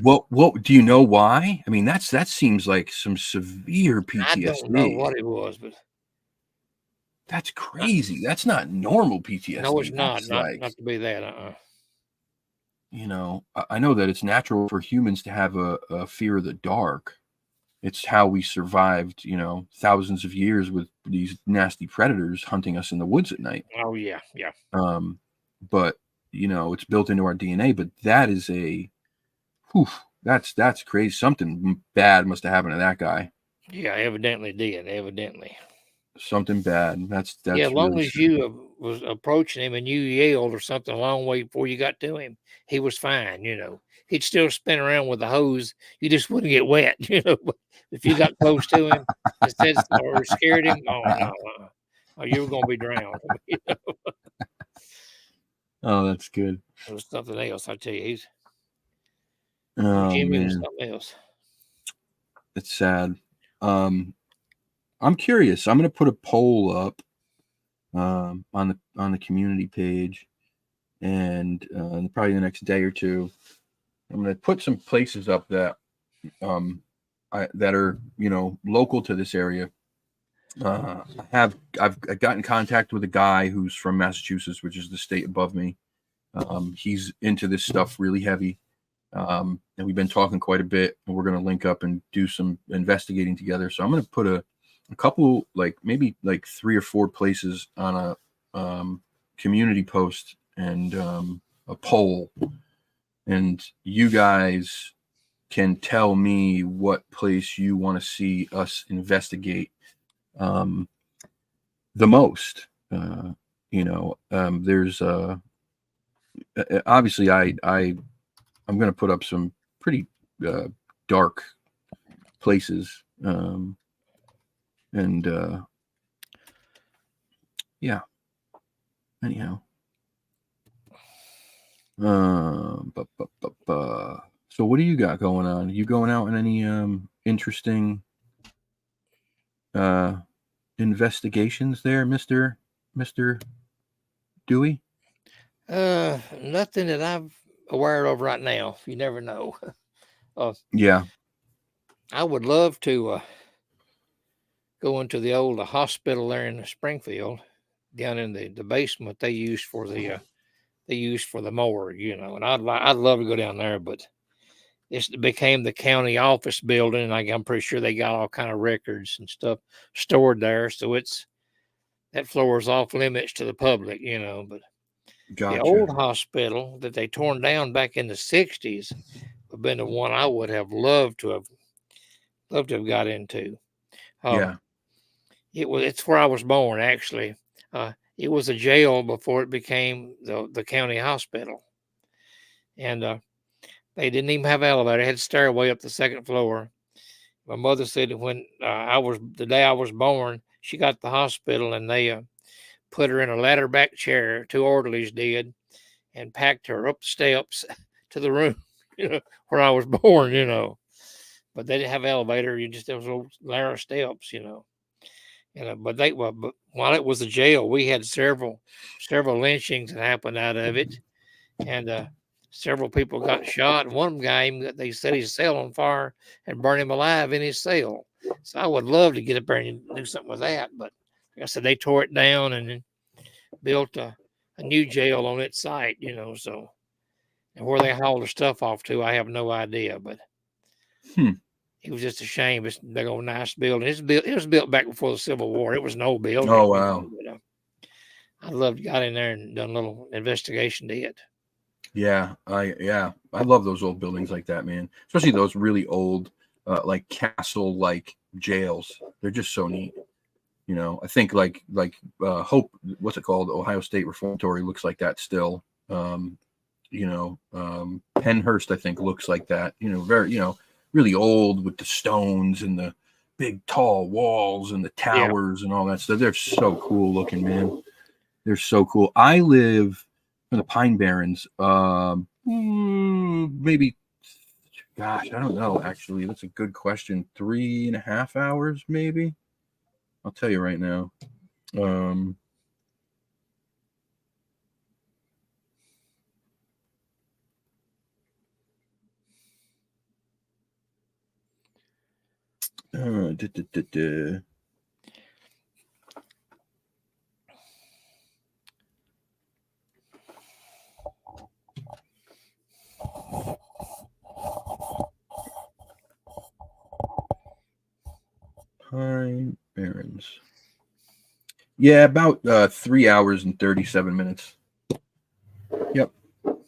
What do you know why? I mean, that seems like some severe PTSD. I don't know what it was, but that's crazy. That's not normal PTSD. No, it's not. Not to be that. I know that it's natural for humans to have a fear of the dark. It's how we survived, thousands of years with these nasty predators hunting us in the woods at night. Oh yeah. But it's built into our DNA. But that is that's crazy. Something bad must have happened to that guy. Yeah, evidently did. Evidently. Something bad. That's yeah. As long really as you was approaching him and you yelled or something a long way before you got to him, he was fine. He'd still spin around with the hose. You just wouldn't get wet. But if you got close to him and said or scared him, oh no, oh, you were gonna be drowned. Oh, that's good. It was something else. I tell you, Jimmy was something else. It's sad. I'm curious. I'm going to put a poll up on the community page, and probably the next day or two, I'm going to put some places up that that are local to this area. I've got in contact with a guy who's from Massachusetts, which is the state above me. He's into this stuff really heavy, and we've been talking quite a bit. And we're going to link up and do some investigating together. So I'm going to put a couple, maybe 3 or 4 places on a community post and a poll, and you guys can tell me what place you want to see us investigate the most. There's obviously I'm going to put up some pretty dark places, and yeah. Anyhow, so what do you got going on? You going out in any interesting investigations there, Mr. Dewey? Nothing that aware of right now. You never know. Yeah. I would love to go into the old hospital there in Springfield, down in the basement they use for the morgue, you know. And I'd love to go down there, but it became the county office building, and I'm pretty sure they got all kind of records and stuff stored there. So that floor is off limits to the public, you know. But the Gotcha. old hospital that they torn down back in the '60s would have been the one I would have loved to have got into. Yeah. It's where I was born, actually. It was a jail before it became the county hospital, and they didn't even have an elevator. It had a stairway up the second floor. My mother said that when the day I was born, she got to the hospital and they put her in a ladder back chair. Two orderlies did, and packed her up the steps to the room, you know, where I was born, you know. But they didn't have an elevator. There was a ladder of steps, you know. And but while it was a jail, we had several lynchings that happened out of it, and several people got shot. And one guy, they set his cell on fire and burned him alive in his cell. So I would love to get up there and do something with that. But like I said, they tore it down and then built a new jail on its site, you know. So, and where they hauled their stuff off to, I have no idea. But it was just a shame. It's a big old nice building. It was built back before the Civil War. It was an old building. Oh, wow. I loved got in there and done a little investigation to it. Yeah, I love those old buildings like that, man. Especially those really old, like castle like jails. They're just so neat. You know, I think like Hope, what's it called? Ohio State Reformatory looks like that still. Penhurst, I think, looks like that. You know, very, really old with the stones and the big tall walls and the towers and all that stuff. They're so cool looking, man. They're so cool. I live in the Pine Barrens. Maybe, gosh, I don't know. Actually, that's a good question. 3.5 hours, maybe. I'll tell you right now. Pine Barrens. Yeah, about 3 hours and 37 minutes. Yep.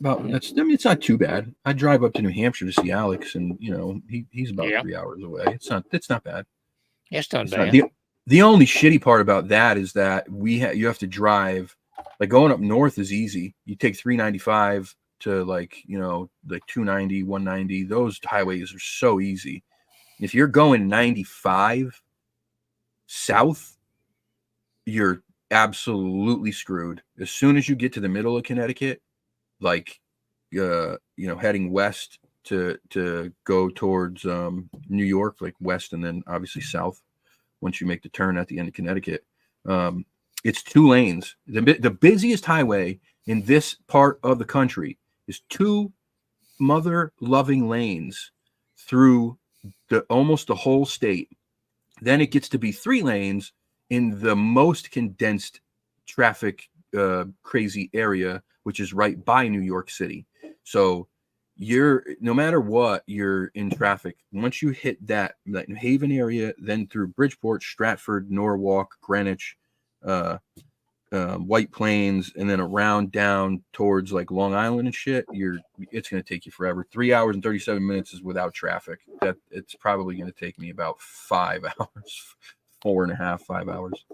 It's not too bad. I drive up to New Hampshire to see Alex, and he's about 3 hours away. It's not bad. It's not bad. The only shitty part about that is that you have to drive. Like going up north is easy. You take 395 to like 290, 190. Those highways are so easy. If you're going 95 south, you're absolutely screwed. As soon as you get to the middle of Connecticut, like heading west to go towards New York, like west and then obviously south once you make the turn at the end of Connecticut, it's 2 lanes. The busiest highway in this part of the country is 2 mother loving lanes through almost the whole state. Then it gets to be 3 lanes in the most condensed traffic crazy area, which is right by New York City. So no matter what, you're in traffic. Once you hit that New Haven area, then through Bridgeport, Stratford, Norwalk, Greenwich, White Plains, and then around down towards like Long Island and shit, it's going to take you forever. 3 hours and 37 minutes is without traffic. That it's probably going to take me about 5 hours, 4.5, 5 hours.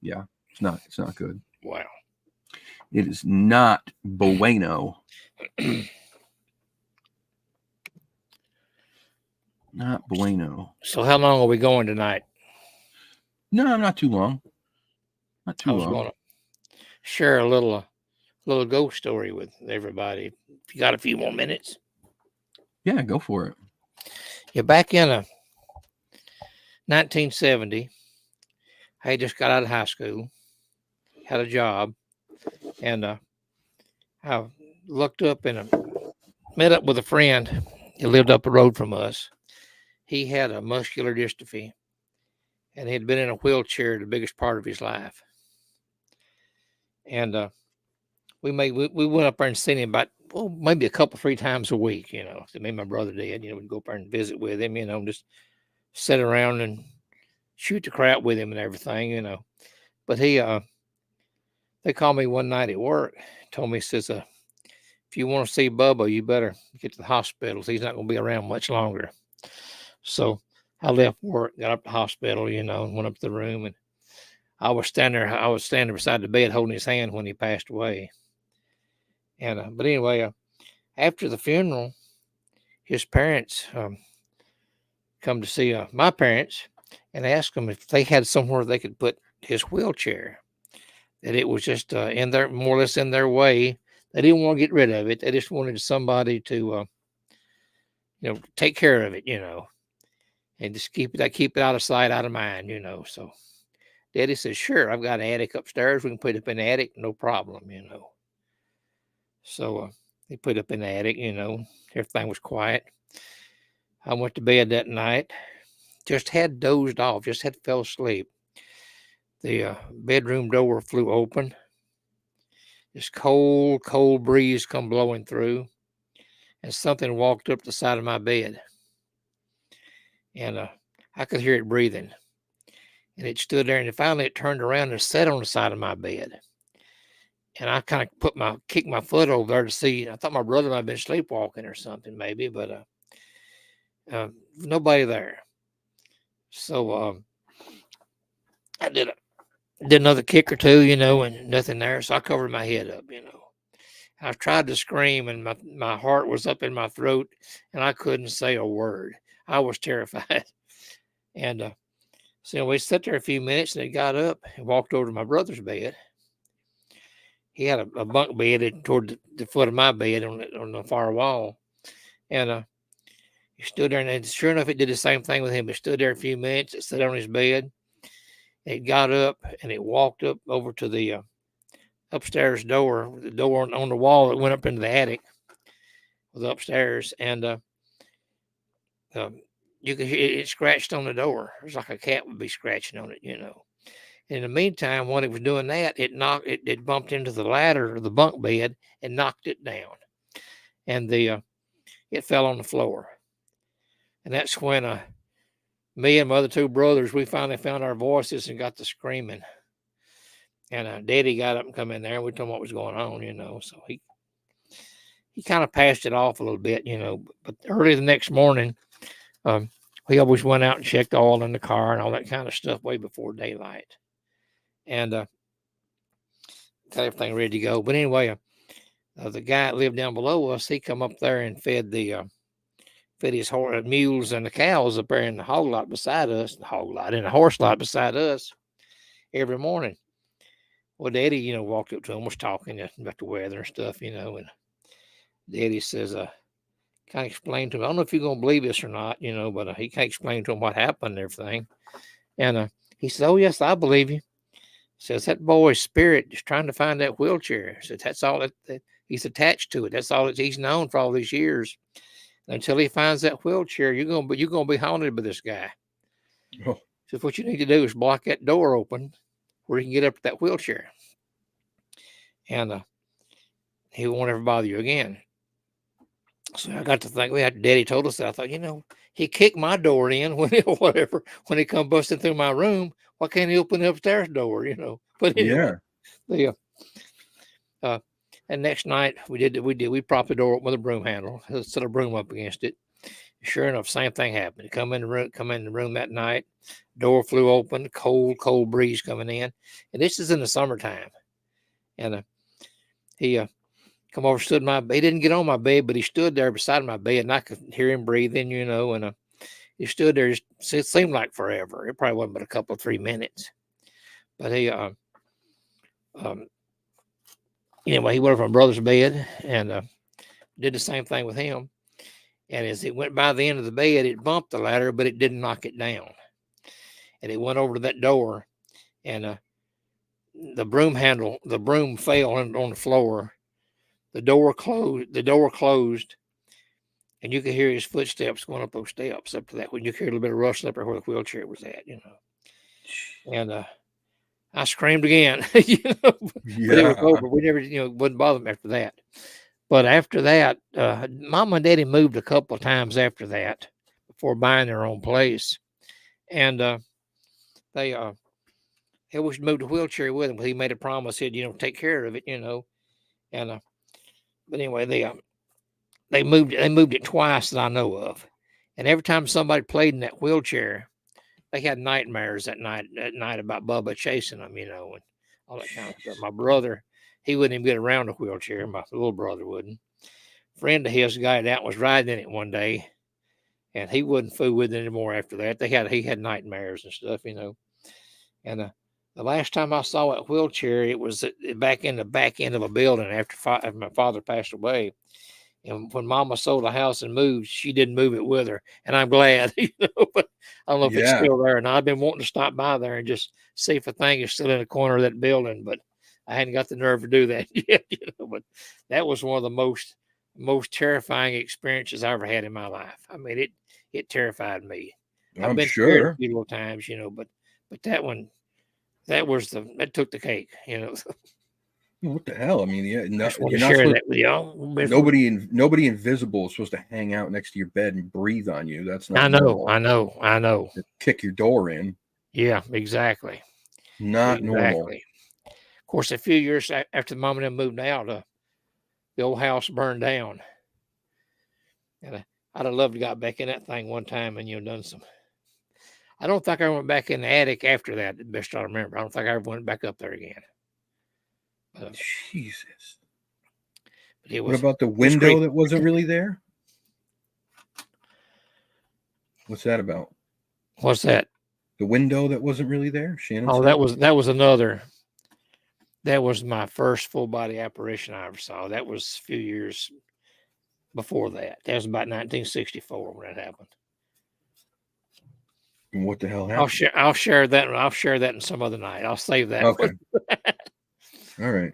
Yeah, it's not good. Wow. It is not bueno. Not bueno. So how long are we going tonight? No, not too long. Not too long. I was going to share a little ghost story with everybody. If you got a few more minutes. Yeah, go for it. Yeah, back in 1970, I just got out of high school, had a job, and I looked up and met up with a friend who lived up the road from us. He had a muscular dystrophy, and he had been in a wheelchair the biggest part of his life. And we went up there and seen him about maybe a couple 3 times a week. So me and my brother did. We'd go up there and visit with him. Just sit around and shoot the crap with him and everything. But they called me one night at work, told me, says, if you want to see Bubba, you better get to the hospital. He's not going to be around much longer. So I left work, got up to the hospital, and went up to the room, and I was standing beside the bed holding his hand when he passed away. And but anyway, after the funeral, his parents come to see my parents and asked them if they had somewhere they could put his wheelchair. That it was just in their, more or less in their way. They didn't want to get rid of it. They just wanted somebody to, take care of it, and just keep it out of sight, out of mind, So Daddy says, sure, I've got an attic upstairs. We can put it up in the attic, no problem, So they put it up in the attic, everything was quiet. I went to bed that night, just had dozed off, just had fell asleep. The bedroom door flew open. This cold, cold breeze come blowing through, and something walked up the side of my bed. And I could hear it breathing. And it stood there, and finally it turned around and sat on the side of my bed. And I kind of kicked my foot over there to see. I thought my brother might have been sleepwalking or something, maybe, but nobody there. So I did another kick or two, and nothing there. So I covered my head up, I tried to scream, and my heart was up in my throat, and I couldn't say a word. I was terrified. And so we sat there a few minutes, and they got up and walked over to my brother's bed. He had a bunk bed toward the foot of my bed on the far wall. And he stood there, and sure enough, it did the same thing with him. It stood there a few minutes. It sat on his bed. It got up, and it walked up over to the upstairs door, the door on the wall that went up into the attic was upstairs. And you could hear it scratched on the door. It was like a cat would be scratching on it, In the meantime, when it was doing that, it bumped into the ladder of the bunk bed and knocked it down. And it fell on the floor. And that's when me and my other 2 brothers, we finally found our voices and got to screaming. And Daddy got up and come in there, and we told him what was going on, So he kind of passed it off a little bit, But early the next morning, we always went out and checked oil in the car and all that kind of stuff way before daylight. And got everything ready to go. But anyway, the guy that lived down below us, he come up there and fed his mules and the cows up there in the hog lot beside us, in the horse lot beside us every morning. Well, Daddy, walked up to him, was talking about the weather and stuff, and Daddy says, kind of explained to him, I don't know if you're going to believe this or not, but he kind of explained to him what happened and everything. And he said, oh, yes, I believe you. Says that boy's spirit is trying to find that wheelchair. Said that's all that he's attached to it. That's all that he's known for all these years. And until he finds that wheelchair, you're gonna be haunted by this guy. Oh. So what you need to do is block that door open where you can get up to that wheelchair. And he won't ever bother you again. So I got to think, Daddy told us that. I thought, he kicked my door in when he come busting through my room. Why can't he open the upstairs door, But anyway, yeah. And next night we propped the door up with a broom handle, set a broom up against it. Sure enough, same thing happened. Come in the room that night, door flew open, cold breeze coming in. And this is in the summertime. And he come over, stood my bed. He didn't get on my bed, but he stood there beside my bed, and I could hear him breathing, and he stood there. It seemed like forever. It probably wasn't but a couple of 3 minutes. But he, anyway, he went over my brother's bed and did the same thing with him. And as it went by the end of the bed, it bumped the ladder, but it didn't knock it down. And it went over to that door, and the broom fell on the floor. The door closed, and you could hear his footsteps going up those steps up to that when you could hear a little bit of rustle up there where the wheelchair was at, And I screamed again, but it was Yeah. over. We never, wouldn't bother them after that. But after that, Mom and Daddy moved a couple of times after that before buying their own place, and they always moved a wheelchair with him. But he made a promise, he'd take care of it, And but anyway, they moved it twice that I know of, and every time somebody played in that wheelchair, they had nightmares at night about Bubba chasing them, and all that kind of stuff. My brother, he wouldn't even get around a wheelchair. My little brother wouldn't. A friend of his, guy that was riding in it one day, and he wouldn't fool with it anymore after that. He had nightmares and stuff, And the last time I saw that wheelchair, it was back in the back end of a building after my father passed away. And when Mama sold the house and moved, she didn't move it with her, and I'm glad. But I don't know if it's Yeah. still there. And I've been wanting to stop by there and just see if the thing is still in the corner of that building, but I hadn't got the nerve to do that yet. But that was one of the most terrifying experiences I ever had in my life. I mean, it terrified me. I've I'm been scared a sure. few little times, but that one, that took the cake. What the hell? I mean, yeah, I just want you're to not share supposed. that with y'all. Nobody invisible is supposed to hang out next to your bed and breathe on you. That's not normal. I know. Kick your door in. Yeah, exactly. Not normal. Exactly. Of course, a few years after Mom and them moved out, the old house burned down, and I'd have loved to got back in that thing one time and done some. I don't think I went back in the attic after that. The best I remember, I don't think I ever went back up there again. Jesus. But it What was about the it was window creepy. that wasn't really there? What's that about? What's that? The window that wasn't really there? Shannon Oh, said? that was another. That was my first full body apparition I ever saw. That was a few years before that. That was about 1964 when that happened. And what the hell happened? I'll share that. I'll share that in some other night. I'll save that. Okay. All right.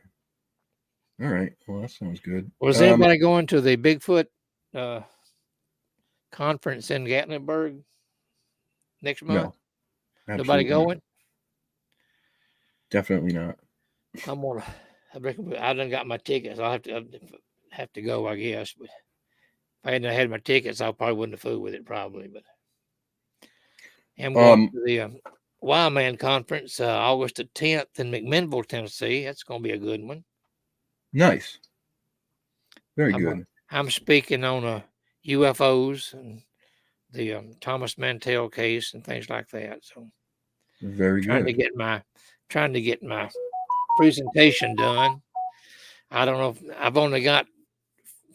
All right. Well, that sounds good. Was anybody going to the Bigfoot conference in Gatlinburg next month? No. Nobody going? Not. Definitely not. I done got my tickets. I'll have to go, I guess. But if I hadn't had my tickets, I probably wouldn't have fooled with it probably. But I'm going to the Wild Man Conference August the 10th in McMinnville, Tennessee. That's going to be a good one. Nice. Very good. I'm speaking on UFOs and the Thomas Mantell case and things like that. So very good. Trying to get my presentation done. I don't know if I've only got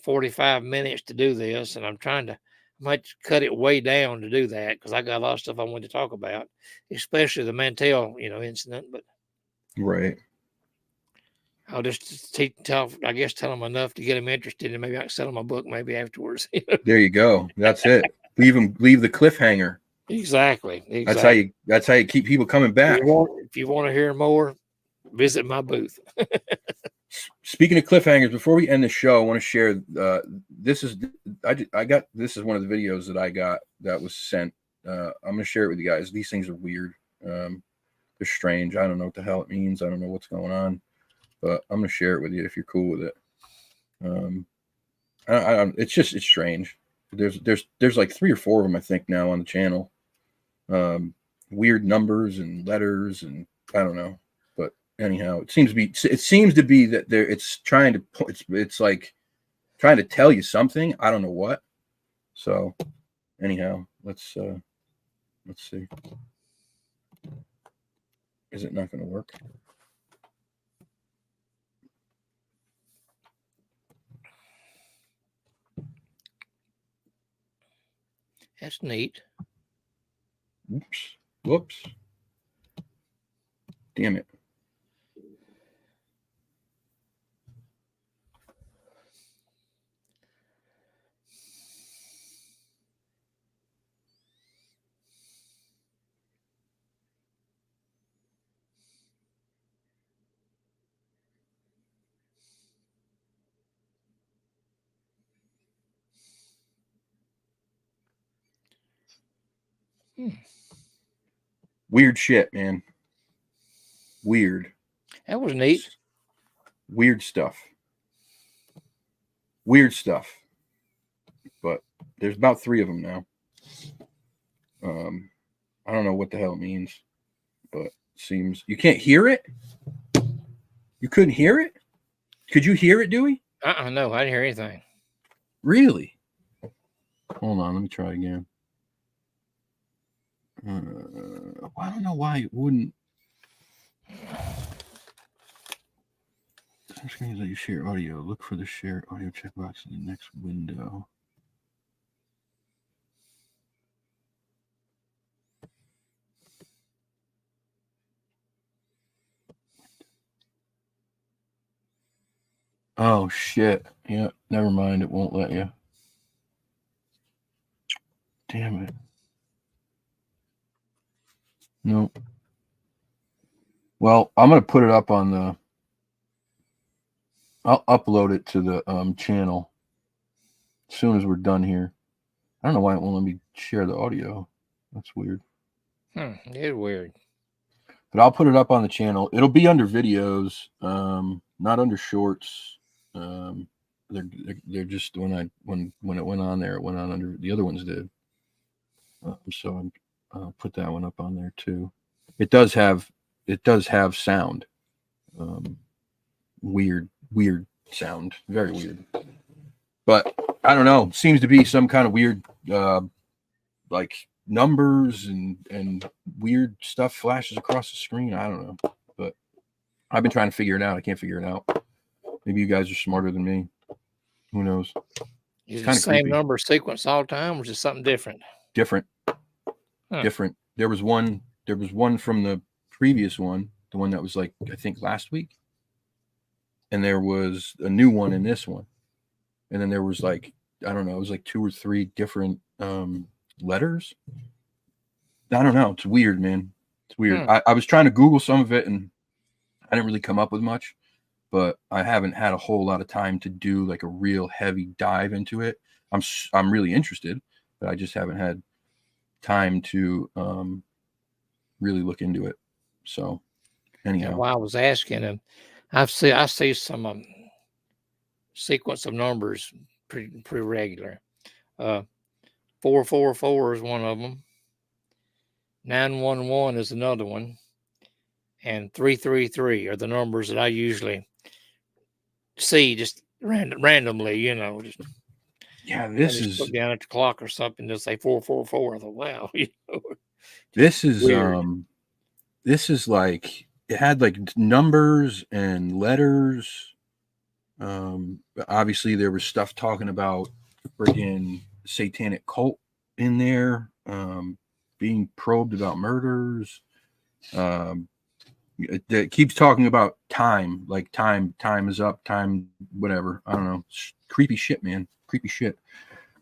45 minutes to do this, and I might cut it way down to do that because I got a lot of stuff I want to talk about, especially the Mantell, incident. But right. I'll just tell them enough to get them interested, and maybe I can sell them a book maybe afterwards. There you go. That's it. Leave the cliffhanger. Exactly. That's how you keep people coming back. If you want to hear more, visit my booth. Speaking of cliffhangers, before we end the show, I want to share. This is one of the videos that I got that was sent. I'm going to share it with you guys. These things are weird. They're strange. I don't know what the hell it means. I don't know what's going on, but I'm going to share it with you if you're cool with it. It's strange. There's like 3 or 4 of them I think now on the channel. Weird numbers and letters and I don't know. Anyhow, it seems to be that it's like trying to tell you something. I don't know what. So anyhow, let's see. Is it not going to work? That's neat. Whoops. Damn it. Weird shit, man. Weird. That was neat. Weird stuff. Weird stuff. But there's about 3 of them now. I don't know what the hell it means, but it seems you can't hear it. You couldn't hear it? Could you hear it, Dewey? No, I didn't hear anything. Really? Hold on, let me try again. I don't know why it wouldn't. Screens let you share audio. Look for the share audio checkbox in the next window. Oh shit. Yeah, never mind. It won't let you. Damn it. Nope. Well, I'm gonna put it up on the. I'll upload it to the channel as soon as we're done here. I don't know why it won't let me share the audio. That's weird. It's weird. But I'll put it up on the channel. It'll be under videos, not under shorts. They're just when it went on there, it went on under the other ones did. So I'll put that one up on there too. It does have sound. Weird sound, very weird. But I don't know. Seems to be some kind of weird, like numbers and weird stuff flashes across the screen. I don't know, but I've been trying to figure it out. I can't figure it out. Maybe you guys are smarter than me. Who knows? Is it the same number sequence all the time, or is it something different? Different. Different. There was one from the previous one, the one that was like, I think last week. And there was a new one in this one. And then there was like, I don't know, it was like 2 or 3 different letters. I don't know. It's weird, man. It's weird. I was trying to Google some of it and I didn't really come up with much, but I haven't had a whole lot of time to do like a real heavy dive into it. I'm really interested, but I just haven't had time to really look into it. So anyhow, while I was asking him, I see some sequence of numbers pretty regular. 444 is one of them. 911 is another one, and 333 are the numbers that I usually see just randomly. You know, just this is put down at the clock or something. Just say 444. I thought, wow, you know, this is weird. This is like it had like numbers and letters. Obviously there was stuff talking about friggin' satanic cult in there, being probed about murders. It keeps talking about time, like time is up, time, whatever. I don't know. It's creepy shit, man. Creepy shit.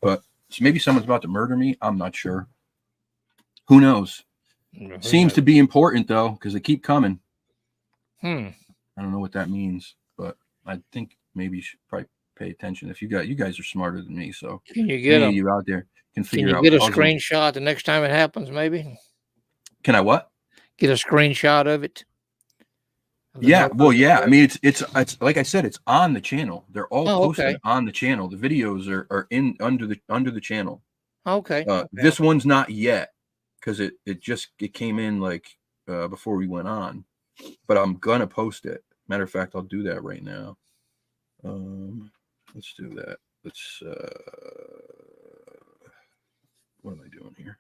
But maybe someone's about to murder me. I'm not sure. Who knows? Seems to be important though, because they keep coming. I don't know what that means, but I think maybe you should probably pay attention. If you guys are smarter than me, so can you get you out there can figure out. Can you get a screenshot the next time it happens? Maybe. Can I what? Get a screenshot of it. Yeah, well, yeah. I mean, it's like I said, it's on the channel. They're all posted on the channel. The videos are in under the channel. Okay. This one's not yet because it came in like before we went on, but I'm gonna post it. Matter of fact, I'll do that right now. Let's do that. Let's what am I doing here?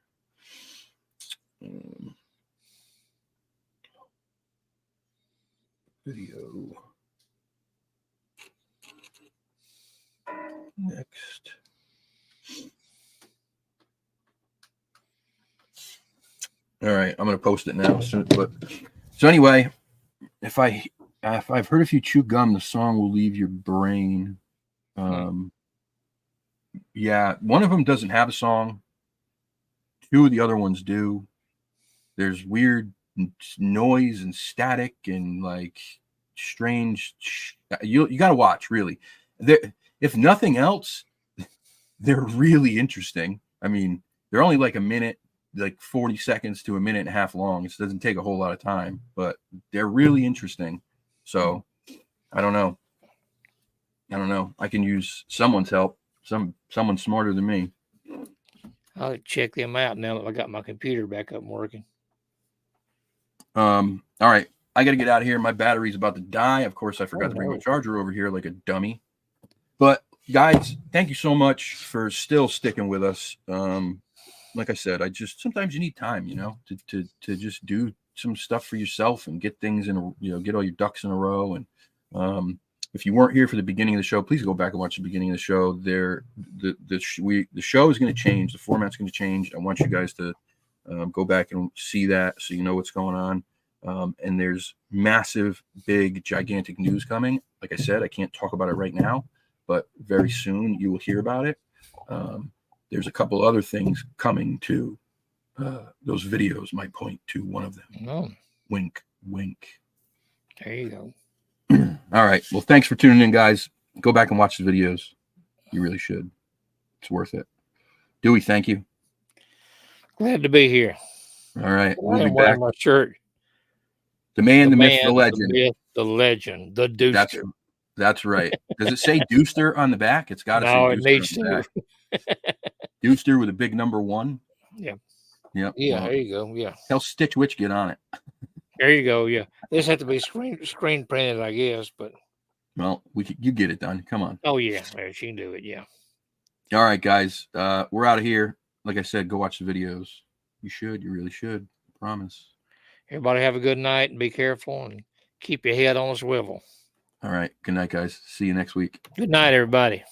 Video next. All right, I'm gonna post it now. So anyway, if I've heard if you chew gum, the song will leave your brain. Yeah, one of them doesn't have a song. 2 of the other ones do. There's weird noise and static and like strange. You got to watch, really. If nothing else, they're really interesting. I mean, they're only like a minute, like 40 seconds to a minute and a half long. It doesn't take a whole lot of time, but they're really interesting. So I don't know. I can use someone's help. Someone smarter than me. I'll check them out now that I got my computer back up and working. All right. I got to get out of here. My battery's about to die. Of course, I forgot to bring my charger over here like a dummy. But guys, thank you so much for still sticking with us. Like I said, sometimes you need time, to just do some stuff for yourself and get things in, get all your ducks in a row. And if you weren't here for the beginning of the show, please go back and watch the beginning of the show. The show is going to change. The format's going to change. I want you guys to go back and see that so you know what's going on. And there's massive, big, gigantic news coming. Like I said, I can't talk about it right now, but very soon you will hear about it. There's a couple other things coming too. Those videos might point to one of them. Oh. Wink, wink. There you go. All right. Well, thanks for tuning in, guys. Go back and watch the videos. You really should. It's worth it. Dewey, thank you. Glad to be here. All right. We'll be back. My shirt. The man, the myth, the legend. The myth, the legend. The Deuster. That's right. Does it say Deuster on the back? It's got to say Deuster. No, it needs to. Deuster with a big number 1. Yeah. Yep. Yeah, well, there you go. Yeah. Tell Stitch Witch get on it. There you go. Yeah. This has to be screen printed, I guess, but. Well, you get it done. Come on. Oh, yeah. She can do it. Yeah. All right, guys. We're out of here. Like I said, go watch the videos. You should. You really should. I promise. Everybody have a good night and be careful and keep your head on a swivel. All right. Good night, guys. See you next week. Good night, everybody.